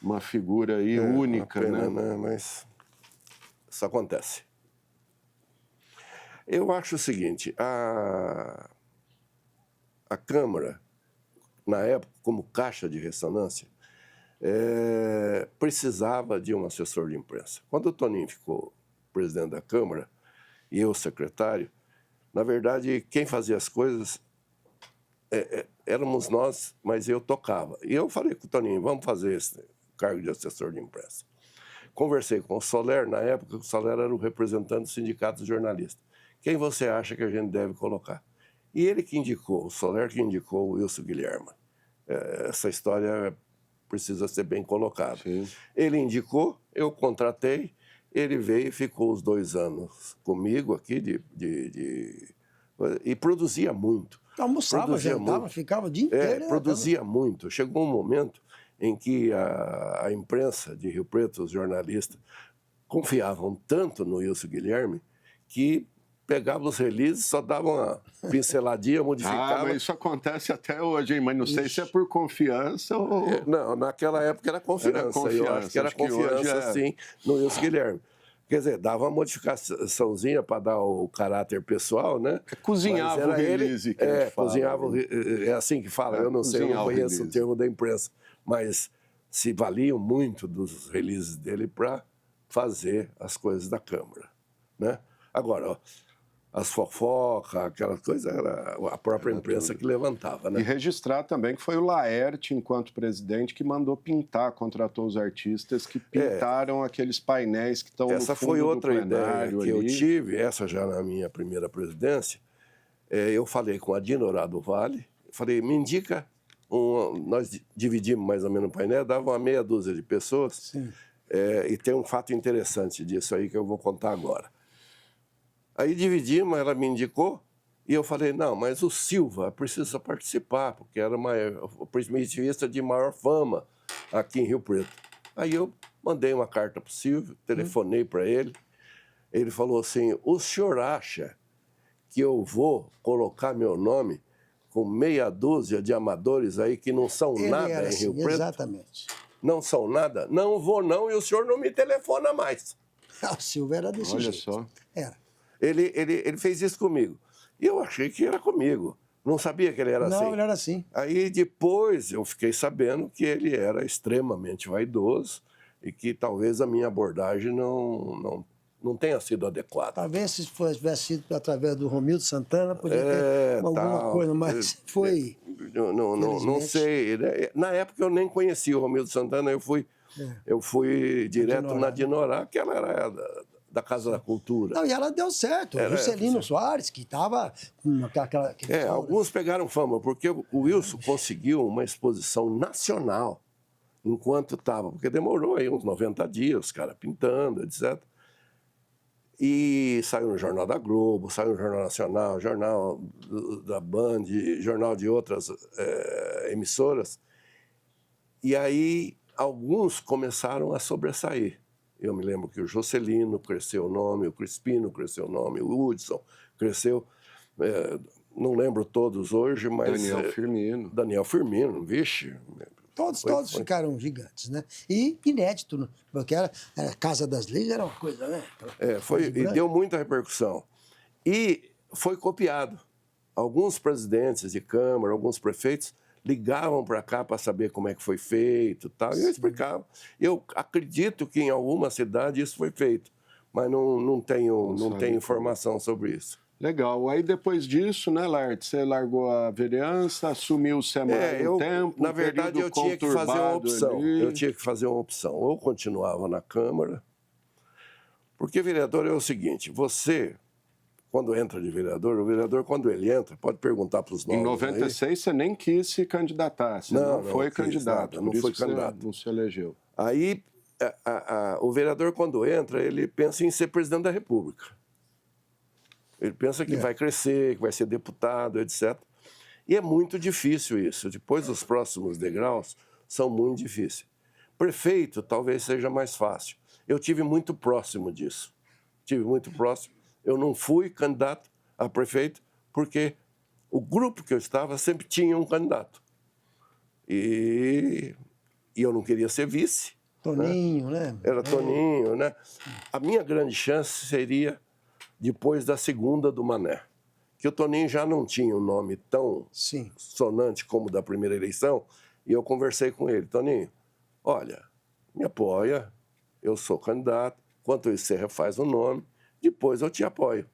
Uma figura aí única, pena, né? Mas isso acontece. Eu acho o seguinte, a Câmara, na época, como caixa de ressonância, precisava de um assessor de imprensa. Quando o Toninho ficou presidente da Câmara e eu secretário, na verdade, quem fazia as coisas éramos nós, mas eu tocava. E eu falei com o Toninho, vamos fazer esse cargo de assessor de imprensa. Conversei com o Soler, na época o Soler era o representante do sindicato de jornalistas. Quem você acha que a gente deve colocar? E ele que indicou, o Soler que indicou o Wilson Guilherme. Essa história precisa ser bem colocada. Sim. Ele indicou, eu contratei, ele veio e ficou os 2 anos comigo aqui e produzia muito. Almoçava, jantava, ficava o dia inteiro. Produzia muito. Chegou um momento em que a imprensa de Rio Preto, os jornalistas, confiavam tanto no Wilson Guilherme que pegava os releases, só dava uma pinceladinha, modificava. Mas isso acontece até hoje, hein? Mas não sei se é por confiança ou... Não, naquela época era confiança. Eu acho que era confiança, sim, no Wilson Guilherme. Quer dizer, dava uma modificaçãozinha para dar o caráter pessoal, né? Cozinhava o release que a gente fala. Cozinhava, é assim que fala, eu não sei, eu não conheço o termo da imprensa, mas se valiam muito dos releases dele para fazer as coisas da Câmara, né? Agora, ó, as fofocas, aquelas coisas, era a própria imprensa que levantava, né? E registrar também que foi o Laerte, enquanto presidente, que mandou pintar, contratou os artistas que pintaram aqueles painéis que estão no fundo do plenário. Essa foi outra ideia que eu tive, essa já na minha primeira presidência. Eu falei com a Dina Horácio Vale, falei, me indica, nós dividimos mais ou menos o painel, dava uma meia dúzia de pessoas. Sim. E tem um fato interessante disso aí que eu vou contar agora. Aí dividimos, ela me indicou, e eu falei, não, mas o Silva precisa participar, porque era o primitivista de maior fama aqui em Rio Preto. Aí eu mandei uma carta para o Silvio, telefonei para ele, ele falou assim, o senhor acha que eu vou colocar meu nome com meia dúzia de amadores aí que não são nada em Rio Preto? Exatamente. Não são nada? Não vou não, e o senhor não me telefona mais. O Silvio era desse jeito. Olha só. Era. Ele fez isso comigo. E eu achei que era comigo. Não sabia que ele era assim. Não, ele era assim. Aí depois eu fiquei sabendo que ele era extremamente vaidoso e que talvez a minha abordagem não tenha sido adequada. Talvez se tivesse sido através do Romildo Santana, podia ter alguma coisa, mas foi... Não sei. Na época eu nem conhecia o Romildo Santana, eu fui direto na Dinorá, que ela era da Casa da Cultura. Não, e ela deu certo. O Juscelino Soares, que estava com aquela... alguns pegaram fama, porque o Wilson conseguiu uma exposição nacional enquanto estava, porque demorou aí uns 90 dias, os caras pintando, etc. E saiu no Jornal da Globo, saiu no Jornal Nacional, Jornal da Band, jornal de outras emissoras. E aí alguns começaram a sobressair. Eu me lembro que o Juscelino cresceu o nome, o Crispino cresceu o nome, o Hudson cresceu, não lembro todos hoje, mas... Daniel Firmino, vixe... Todos ficaram gigantes, né? E inédito, né? Porque a Casa das Leis era uma coisa, né? E deu muita repercussão. E foi copiado. Alguns presidentes de Câmara, alguns prefeitos ligavam para cá para saber como é que foi feito, tal, e eu explicava. Eu acredito que em alguma cidade isso foi feito, mas não tenho informação sobre isso. Legal. Aí depois disso, né, Laerte, você largou a vereança, assumiu o SEMAI um tempo. Na verdade, eu tinha que fazer uma opção. Eu tinha que fazer uma opção. Ou continuava na Câmara, porque vereador é o seguinte, você... Quando entra de vereador, o vereador, quando ele entra, pode perguntar para os novos. Em 96, aí, você nem quis se candidatar, você não foi candidato. Não foi candidato. Não se elegeu. Aí, o vereador, quando entra, ele pensa em ser presidente da República. Ele pensa que vai crescer, que vai ser deputado, etc. E é muito difícil isso. Depois, os próximos degraus são muito difíceis. Prefeito, talvez seja mais fácil. Eu tive muito próximo disso. Eu não fui candidato a prefeito porque o grupo que eu estava sempre tinha um candidato. E eu não queria ser vice. Toninho, né? Era Toninho, né? A minha grande chance seria depois da segunda do Mané. Que o Toninho já não tinha um nome tão sonante como da primeira eleição. E eu conversei com ele. Toninho, olha, me apoia, eu sou candidato. Enquanto isso, você refaz o nome. Depois eu te apoio.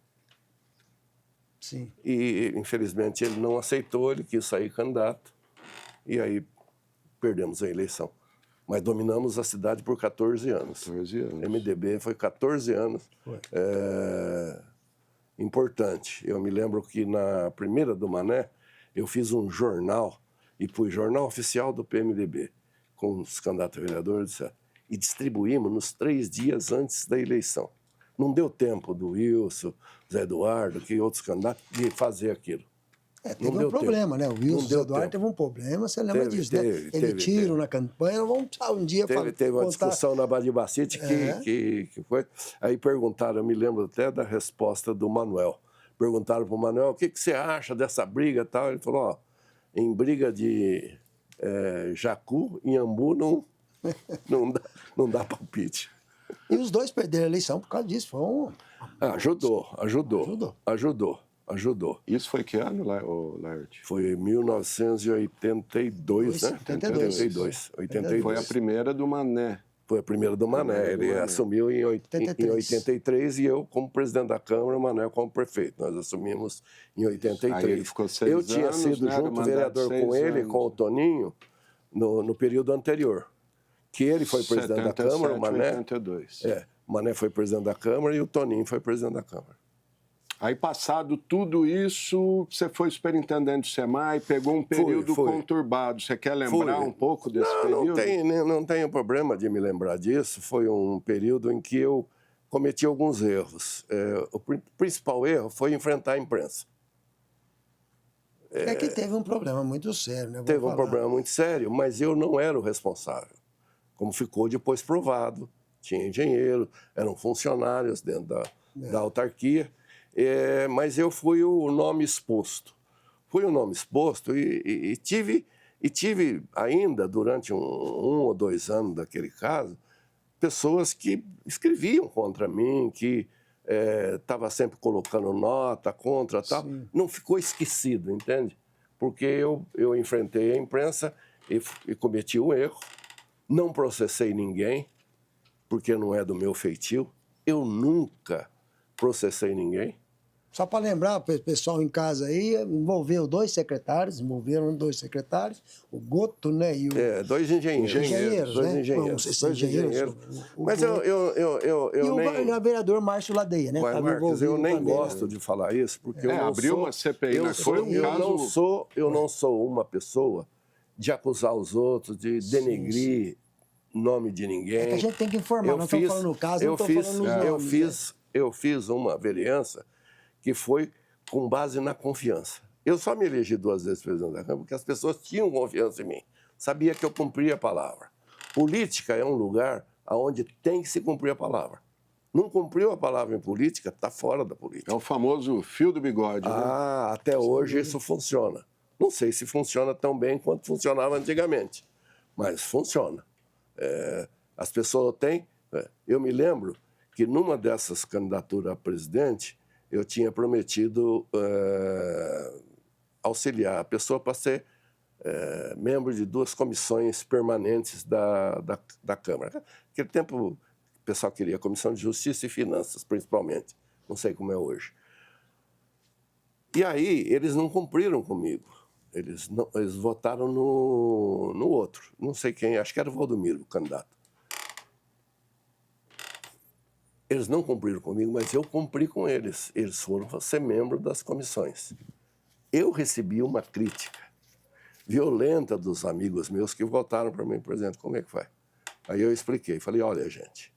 Sim. E, infelizmente, ele não aceitou, ele quis sair candidato. E aí perdemos a eleição. Mas dominamos a cidade por 14 anos. 14 anos. MDB foi 14 anos. Importante. Eu me lembro que na primeira do Mané, eu fiz um jornal, e fui jornal oficial do PMDB, com os candidatos a vereadores, etc. E distribuímos nos 3 dias antes da eleição. Não deu tempo do Wilson, Zé Eduardo, que outros candidatos, de fazer aquilo. Teve um problema, né? O Wilson Eduardo teve um problema, você lembra disso, né? Ele tiro na campanha, vamos um dia falar. Teve uma discussão na Badibacite que foi... Aí perguntaram, eu me lembro até da resposta do Manuel. Perguntaram para o Manuel, o que você acha dessa briga e tal? Ele falou, ó, em briga de jacu, em ambu, não dá palpite. E os dois perderam a eleição por causa disso. Foi Ajudou. Isso foi que ano, Laerte? Foi em 1982, né? 82. Foi a primeira do Mané. Foi a primeira do Mané. Ele assumiu em 83 e eu, como presidente da Câmara, o Mané como prefeito. Nós assumimos em 83. Aí ele ficou 6 anos, eu tinha sido junto vereador com ele, com o Toninho, no período anterior. Que ele foi presidente da Câmara, o Mané. 82. O Mané foi presidente da Câmara e o Toninho foi presidente da Câmara. Aí, passado tudo isso, você foi superintendente do SEMAI, pegou um período conturbado. Você quer lembrar um pouco desse período? Não tenho problema de me lembrar disso. Foi um período em que eu cometi alguns erros. O principal erro foi enfrentar a imprensa. É que teve um problema muito sério, né? Teve um problema muito sério, mas eu não era o responsável. Como ficou depois provado. Tinha engenheiro, eram funcionários dentro da autarquia. Mas eu fui o nome exposto. Fui o nome exposto e tive ainda, durante um ou 2 anos daquele caso, pessoas que escreviam contra mim, que estavam sempre colocando nota contra tal. Sim. Não ficou esquecido, entende? Porque eu enfrentei a imprensa e cometi um erro. Não processei ninguém, porque não é do meu feitio. Eu nunca processei ninguém. Só para lembrar, o pessoal em casa aí, envolveram 2 secretários, o Goto, né, e o... 2 engenheiros. Dois engenheiros. Mas eu nem... o vereador Márcio Ladeia, né? Marcos, eu nem gosto de falar isso, porque eu não abriu uma CPI, eu não sou uma pessoa de acusar os outros, de denegrir nome de ninguém. É que a gente tem que informar, não estamos falando no caso, não estamos falando nos nomes. Eu fiz uma vereança que foi com base na confiança. Eu só me elegi 2 vezes presidente da Câmara porque as pessoas tinham confiança em mim. Sabia que eu cumpria a palavra. Política é um lugar onde tem que se cumprir a palavra. Não cumpriu a palavra em política, está fora da política. É o famoso fio do bigode, né? Até hoje isso funciona. Não sei se funciona tão bem quanto funcionava antigamente, mas funciona. As pessoas têm... Eu me lembro que numa dessas candidaturas a presidente, eu tinha prometido auxiliar a pessoa para ser membro de 2 comissões permanentes da Câmara. Naquele tempo, o pessoal queria a Comissão de Justiça e Finanças, principalmente. Não sei como é hoje. E aí, eles não cumpriram comigo. Eles votaram no outro. Não sei quem, acho que era o Valdomiro, o candidato. Eles não cumpriram comigo, mas eu cumpri com eles. Eles foram ser membro das comissões. Eu recebi uma crítica violenta dos amigos meus que votaram para mim, presidente, como é que vai? Aí eu expliquei, falei, olha, gente,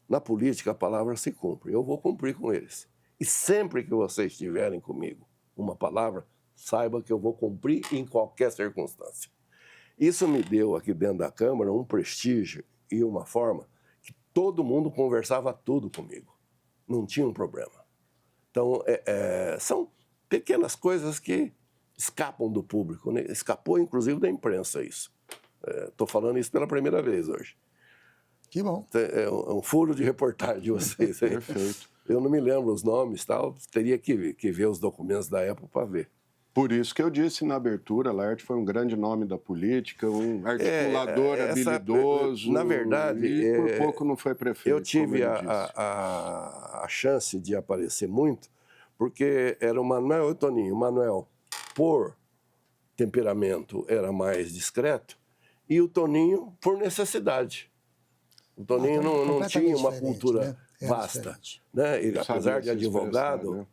na política a palavra se cumpre, eu vou cumprir com eles. E sempre que vocês tiverem comigo uma palavra, saiba que eu vou cumprir em qualquer circunstância. Isso me deu aqui dentro da Câmara um prestígio e uma forma... Todo mundo conversava tudo comigo. Não tinha um problema. Então, são pequenas coisas que escapam do público, né? Escapou, inclusive, da imprensa isso. Estou falando isso pela primeira vez hoje. Que bom. É um furo de reportagem de vocês. Perfeito. Eu não me lembro os nomes e tal. Teria que ver os documentos da época para ver. Por isso que eu disse na abertura, Laerte foi um grande nome da política, um articulador habilidoso. Na verdade, e por pouco não foi prefeito. Eu tive a chance de aparecer muito, porque era o Manuel e o Toninho. O Manuel, por temperamento, era mais discreto, e o Toninho, por necessidade. O Toninho não tinha uma cultura vasta, né? Ele, apesar de advogado,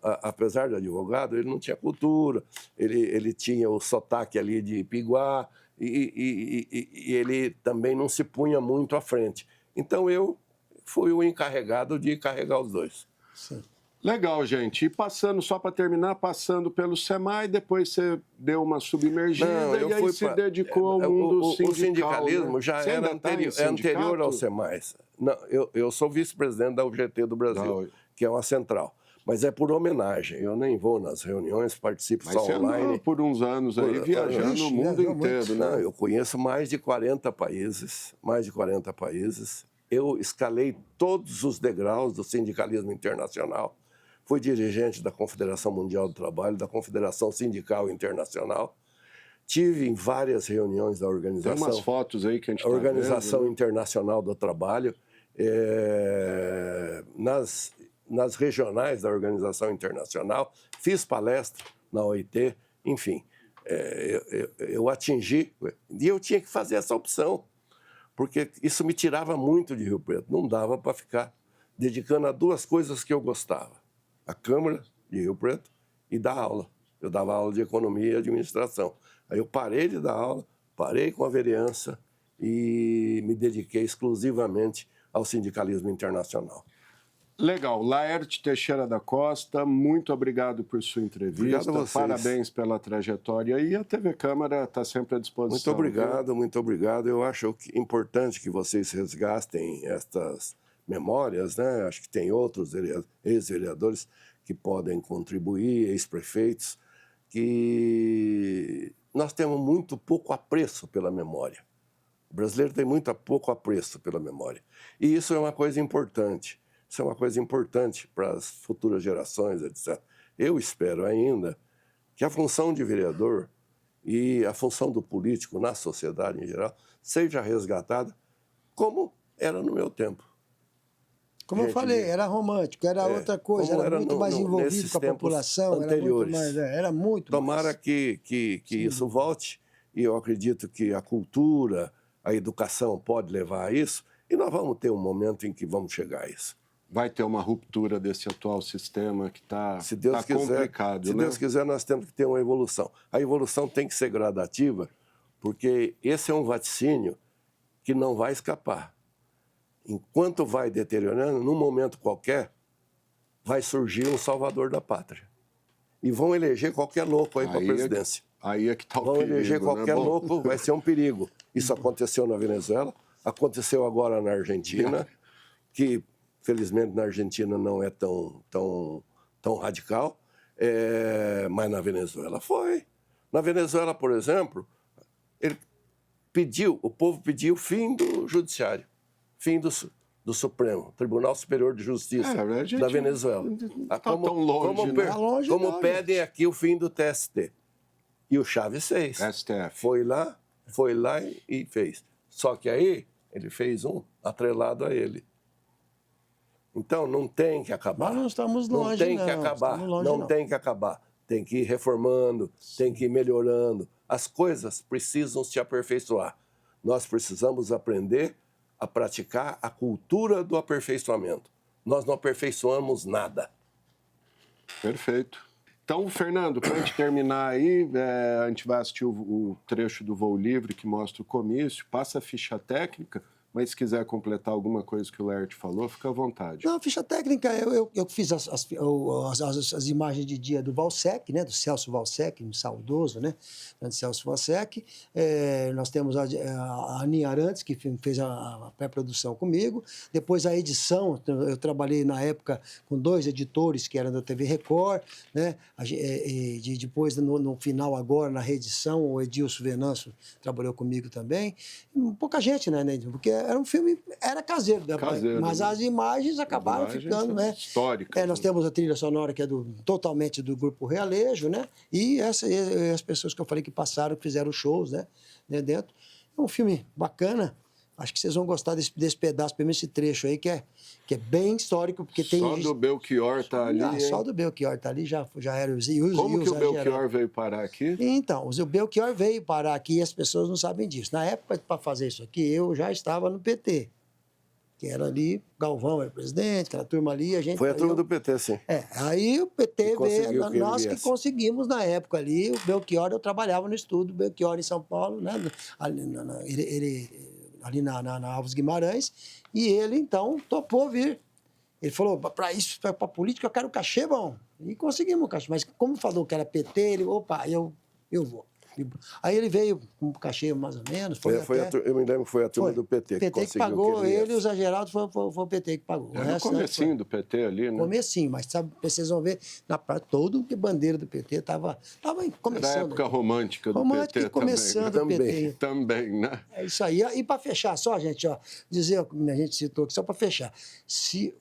ele não tinha cultura, ele tinha o sotaque ali de Piguá e ele também não se punha muito à frente. Então eu fui o encarregado de carregar os 2. Sim. Legal, gente. E passando, só para terminar, passando pelo SEMAI, depois você deu uma submergida e aí se dedicou ao mundo sindical. O sindicalismo, né? Já era anterior ao SEMAI. Não, eu sou vice-presidente da UGT do Brasil, que é uma central. Mas é por homenagem. Eu nem vou nas reuniões, participo só online. Mas você andou por uns anos aí viajando o mundo inteiro, né? Não, eu conheço mais de 40 países, Eu escalei todos os degraus do sindicalismo internacional. Fui dirigente da Confederação Mundial do Trabalho, da Confederação Sindical Internacional. Tive em várias reuniões da organização. Tem umas fotos aí que a gente Organização vendo, né? Internacional do Trabalho. Nas regionais da Organização Internacional, fiz palestra na OIT, enfim, eu atingi, e eu tinha que fazer essa opção, porque isso me tirava muito de Rio Preto, não dava para ficar dedicando a duas coisas que eu gostava, a Câmara de Rio Preto e dar aula. Eu dava aula de Economia e Administração. Aí eu parei de dar aula, parei com a vereança e me dediquei exclusivamente ao sindicalismo internacional. Legal. Laerte Teixeira da Costa, muito obrigado por sua entrevista. Obrigado a vocês. Parabéns pela trajetória. E a TV Câmara está sempre à disposição. Muito obrigado. Eu acho importante que vocês resgatem estas memórias, né? Acho que tem outros ex-vereadores que podem contribuir, ex-prefeitos, que nós temos muito pouco apreço pela memória. O brasileiro tem muito pouco apreço pela memória. E isso é uma coisa importante. Isso é uma coisa importante para as futuras gerações, etc. Eu espero ainda que a função de vereador e a função do político na sociedade em geral seja resgatada como era no meu tempo. Como eu falei, era romântico, era outra coisa, era muito mais envolvido com a população. Anteriores. Era muito mais. Tomara que isso volte, e eu acredito que a cultura, a educação pode levar a isso, e nós vamos ter um momento em que vamos chegar a isso. Vai ter uma ruptura desse atual sistema que está complicado, Se né? Deus quiser, nós temos que ter uma evolução. A evolução tem que ser gradativa, porque esse é um vaticínio que não vai escapar. Enquanto vai deteriorando, num momento qualquer, vai surgir um salvador da pátria. E vão eleger qualquer louco aí para a presidência. Aí é que está o perigo. Vão eleger qualquer louco, vai ser um perigo. Isso aconteceu na Venezuela, aconteceu agora na Argentina, que, felizmente, na Argentina não é tão radical, mas na Venezuela foi. Na Venezuela, por exemplo, o povo pediu o fim do judiciário. Fim do Supremo, Tribunal Superior de Justiça da Venezuela. Como pedem aqui o fim do TST. E o Chávez fez. STF. Foi lá e fez. Só que aí ele fez um atrelado a ele. Então não tem que acabar. Nós não estamos longe, não. Tem que acabar. Tem que ir reformando, tem que ir melhorando. As coisas precisam se aperfeiçoar. Nós precisamos aprender a praticar a cultura do aperfeiçoamento. Nós não aperfeiçoamos nada. Perfeito. Então, Fernando, para a gente terminar aí, a gente vai assistir o trecho do Voo Livre que mostra o comício, passa a ficha técnica, mas se quiser completar alguma coisa que o Laerte falou, fica à vontade. Não, ficha técnica, eu fiz as imagens de dia do Valsec, né, do Celso Valsec, um saudoso, né, grande Celso Valsec. Nós temos a Aninha Arantes, que fez a pré-produção comigo. Depois a edição, eu trabalhei na época com 2 editores que eram da TV Record, né, depois no final agora, na reedição, o Edilson Venâncio trabalhou comigo também. Pouca gente, né, porque era um filme, era caseiro, mas as imagens acabaram ficando, né? Históricas. Nós temos a trilha sonora que é totalmente do Grupo Realejo, né? E as pessoas que eu falei que passaram, que fizeram shows, né? Dentro. É um filme bacana. Acho que vocês vão gostar desse pedaço, pelo menos esse trecho aí, que é bem histórico, porque tem... Só do Belchior tá ali, só do Belchior tá ali, já era os Como que o Belchior veio parar aqui? Então, o Belchior veio parar aqui e as pessoas não sabem disso. Na época, para fazer isso aqui, eu já estava no PT, que era ali, Galvão era presidente, aquela turma ali, a gente... Foi a turma do PT, sim. Aí o PT veio, nós que conseguimos na época ali, o Belchior, eu trabalhava no estúdio, Belchior em São Paulo, né? Ali na Alves Guimarães, e ele, então, topou vir. Ele falou, para isso, para política, eu quero cachê bom. E conseguimos o cachê. Mas como falou que era PT, ele, opa, eu vou. Aí ele veio com um cachê mais ou menos. Eu me lembro que foi a turma do PT que conseguiu. PT que pagou, ele e o Zé Geraldo foi o PT que pagou. No comecinho do PT ali, né? Comecinho, mas sabe, vocês vão ver na praia todo que bandeira do PT estava começando. Era a época romântica do PT começando também. O PT. Também, né? É isso aí. E para fechar, só, gente, ó, dizer, a gente citou aqui, só para fechar, se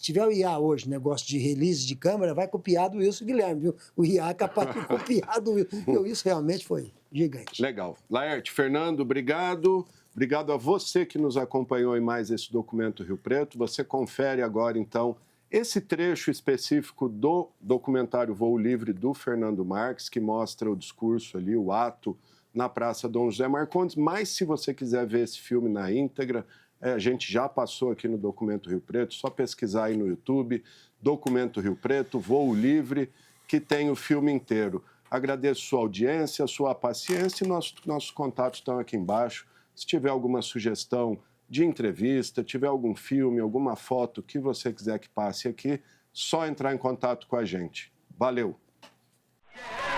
tiver o IA hoje, negócio de release de câmera, vai copiar do Wilson Guilherme, viu? O IA é capaz de copiar do Wilson. Porque o Wilson realmente foi gigante. Legal. Laerte, Fernando, obrigado. Obrigado a você que nos acompanhou em mais esse Documento Rio Preto. Você confere agora, então, esse trecho específico do documentário Voo Livre do Fernando Marques, que mostra o discurso ali, o ato na Praça Dom José Marcondes. Mas, se você quiser ver esse filme na íntegra, a gente já passou aqui no Documento Rio Preto, só pesquisar aí no YouTube, Documento Rio Preto, Voo Livre, que tem o filme inteiro. Agradeço sua audiência, sua paciência e nossos contatos estão aqui embaixo. Se tiver alguma sugestão de entrevista, tiver algum filme, alguma foto que você quiser que passe aqui, só entrar em contato com a gente. Valeu!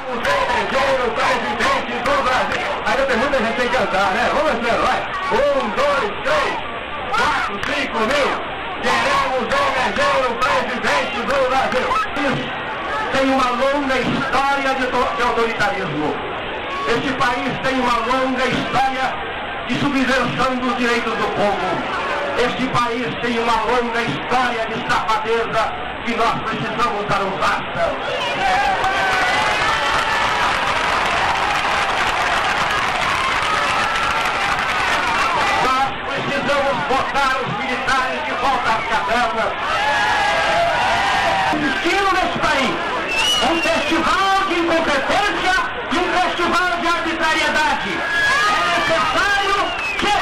Eleger o presidente do Brasil. Aí eu pergunto, a gente tem que cantar, né? Vamos ver, vai. 1, 2, 3, 4, 5 mil. Queremos eleger o presidente do Brasil. Tem uma longa história de autoritarismo. Este país tem uma longa história de subversão dos direitos do povo. Este país tem uma longa história de safadeza que nós precisamos dar um basta. Precisamos botar os militares de volta às cavernas. O destino desse país é um festival de incompetência e um festival de arbitrariedade. É necessário que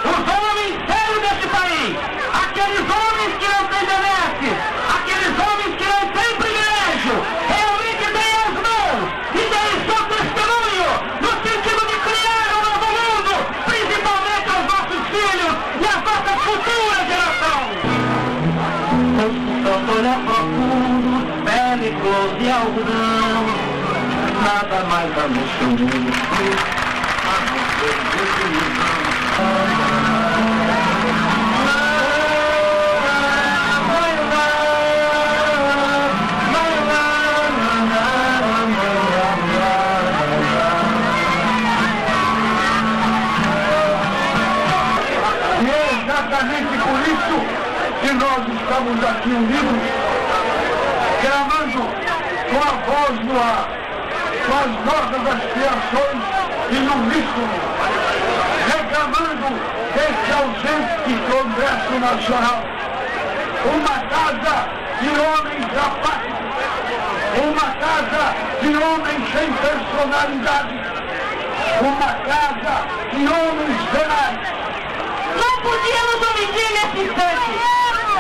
os homens sérios desse país, aqueles homens que não têm benesses, aqueles homens que não têm privilégio, realmente deem as mãos e deem seu testemunho no sentido de criar um novo mundo, principalmente aos nossos filhos e às nossas futuras gerações. Olha profundo, bélicos de algodão, nada mais a nos exatamente por isso que nós estamos aqui unidos, gravando com a voz no ar, com as nossas aspirações e no uníssono, reclamando desse ausente Congresso Nacional, uma casa de homens apáticos, uma casa de homens sem personalidade, uma casa de homens venais. Não podíamos omitir nesse instante,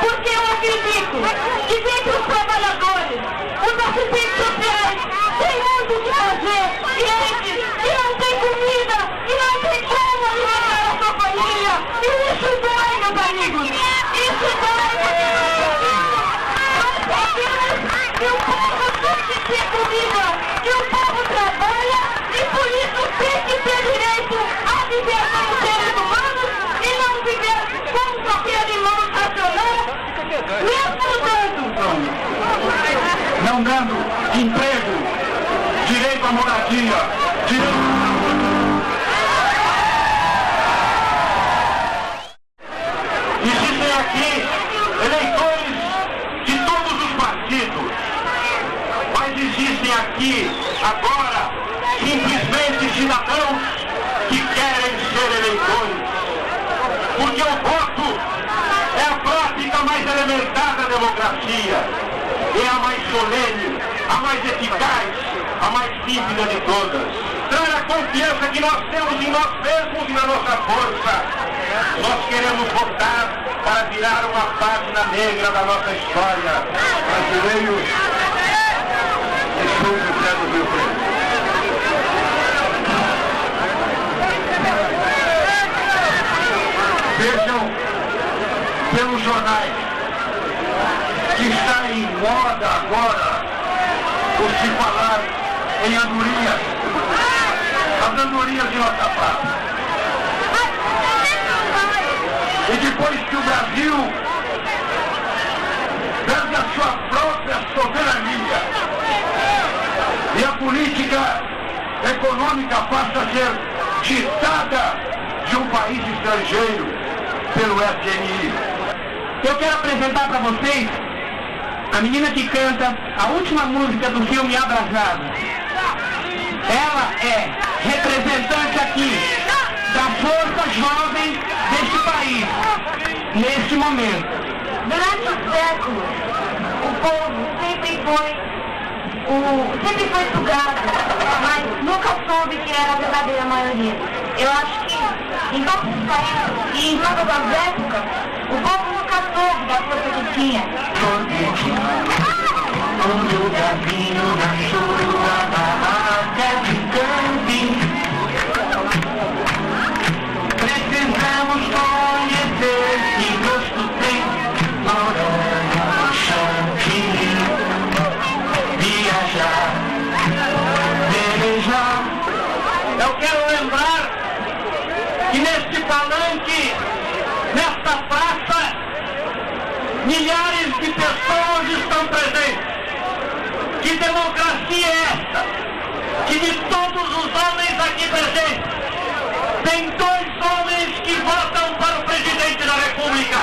porque eu acredito que dentre os trabalhadores, os assistentes sociais, tem muito o que fazer, gente que não tem comida e não tem como alimentar a sua família. E isso dói, meus amigos, isso dói, nós sabemos que o povo tem que ter comida, que o povo trabalha e por isso tem que ter direito a viver como seres humanos e não viver como qualquer animal racional, não dando emprego, direito à moradia, Existem aqui eleitores de todos os partidos, mas existem aqui agora simplesmente cidadãos que querem ser eleitores, porque o voto é a prática mais elementar da democracia. É a mais solene, a mais eficaz, a mais vívida de todas. Dar a confiança que nós temos em nós mesmos e na nossa força. Nós queremos votar para virar uma página negra da nossa história. Brasileiros, estou José do Rio Preto. Vejam pelos jornais está em moda agora o se falar em andorinhas, as andorinhas de nossa pátria. E depois que o Brasil perde a sua própria soberania e a política econômica passa a ser ditada de um país estrangeiro pelo FMI. Eu quero apresentar para vocês a menina que canta a última música do filme Abrasado. Ela é representante aqui da força jovem deste país, neste momento. Durante os séculos, o povo sempre foi sugado, mas nunca soube que era a verdadeira maioria. Eu acho que em todos os países e em todas as épocas, o povo nunca soube da força que tinha. Onde o gavinho na sua barraca de camping, precisamos conhecer que gosto tem morando no chantilly, viajar, velejar. Eu quero lembrar que neste palanque, nesta praça, milhares de pessoas estão presentes. Que democracia é esta? Que de todos os homens aqui presentes, tem 2 homens que votam para o presidente da República.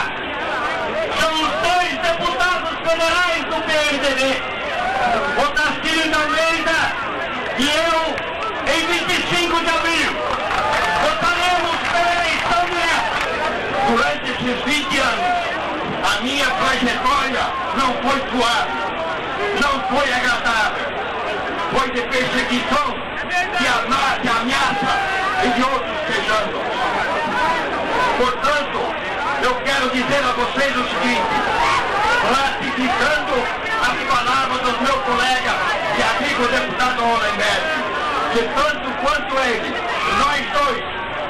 São os 2 deputados federais do PMDB, o Tarcísio de Almeida e eu, em 25 de abril. Votaremos pela eleição direta. Durante esses 20 anos, a minha trajetória não foi suave, não foi agradável, foi de perseguição, de ameaça e de outros queixando. Portanto, eu quero dizer a vocês o seguinte, ratificando as palavras do meu colega e amigo deputado Hollenberg, que tanto quanto ele, nós 2,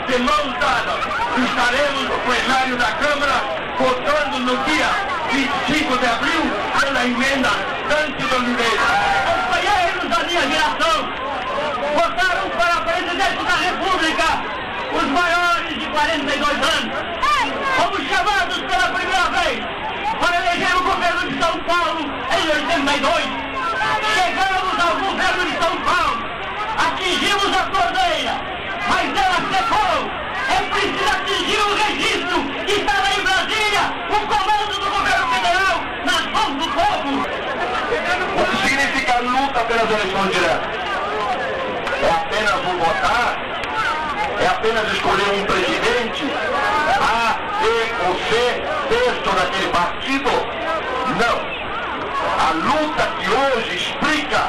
de mãos dadas, estaremos no plenário da Câmara votando no dia 25 de abril pela emenda Dante de Oliveira. Companheiros da minha geração, votaram para presidente da República os maiores de 42 anos. Fomos chamados pela primeira vez para eleger o governo de São Paulo em 82. Chegamos ao governo de São Paulo, atingimos a torneira, mas ela secou. É preciso atingir o registro que está lá em Brasília, o comando do governo federal nas mãos do povo. O que significa luta pelas eleições diretas? É apenas votar? É apenas escolher um presidente? A, B ou C, texto daquele partido? Não. A luta que hoje explica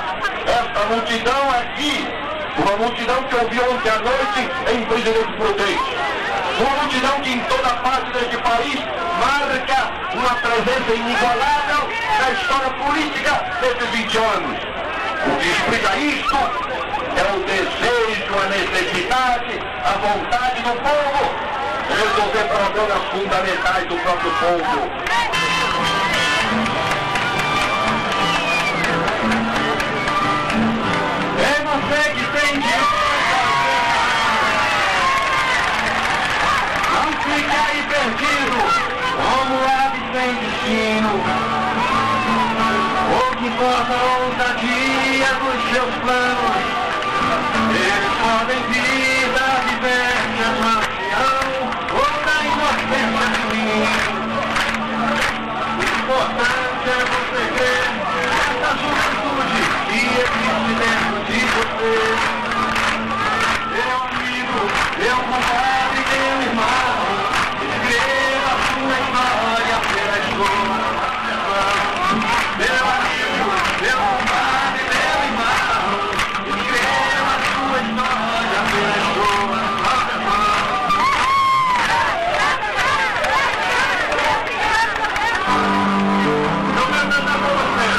esta multidão aqui, uma multidão que ouviu ontem à noite em Presidente Prudente, uma multidão que em toda parte deste país marca uma presença inigualável na história política desses 20 anos. O que explica isto é o desejo, a necessidade, a vontade do povo de resolver problemas fundamentais do próprio povo. É você que tem direito. Não fique aí perdido, como ave sem destino. Ou que importa a ousadia dos seus planos. Eles podem vir da diversas macião ou da inocência de mim. O importante é você ver essa juventude que existe dentro de você. Meu amigo, meu compadre, meu irmão, escreva a sua história pela escola. Meu amigo, meu compadre, meu irmão, escreva a sua história pela escola. Estou cantando pra você.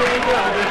Obrigado.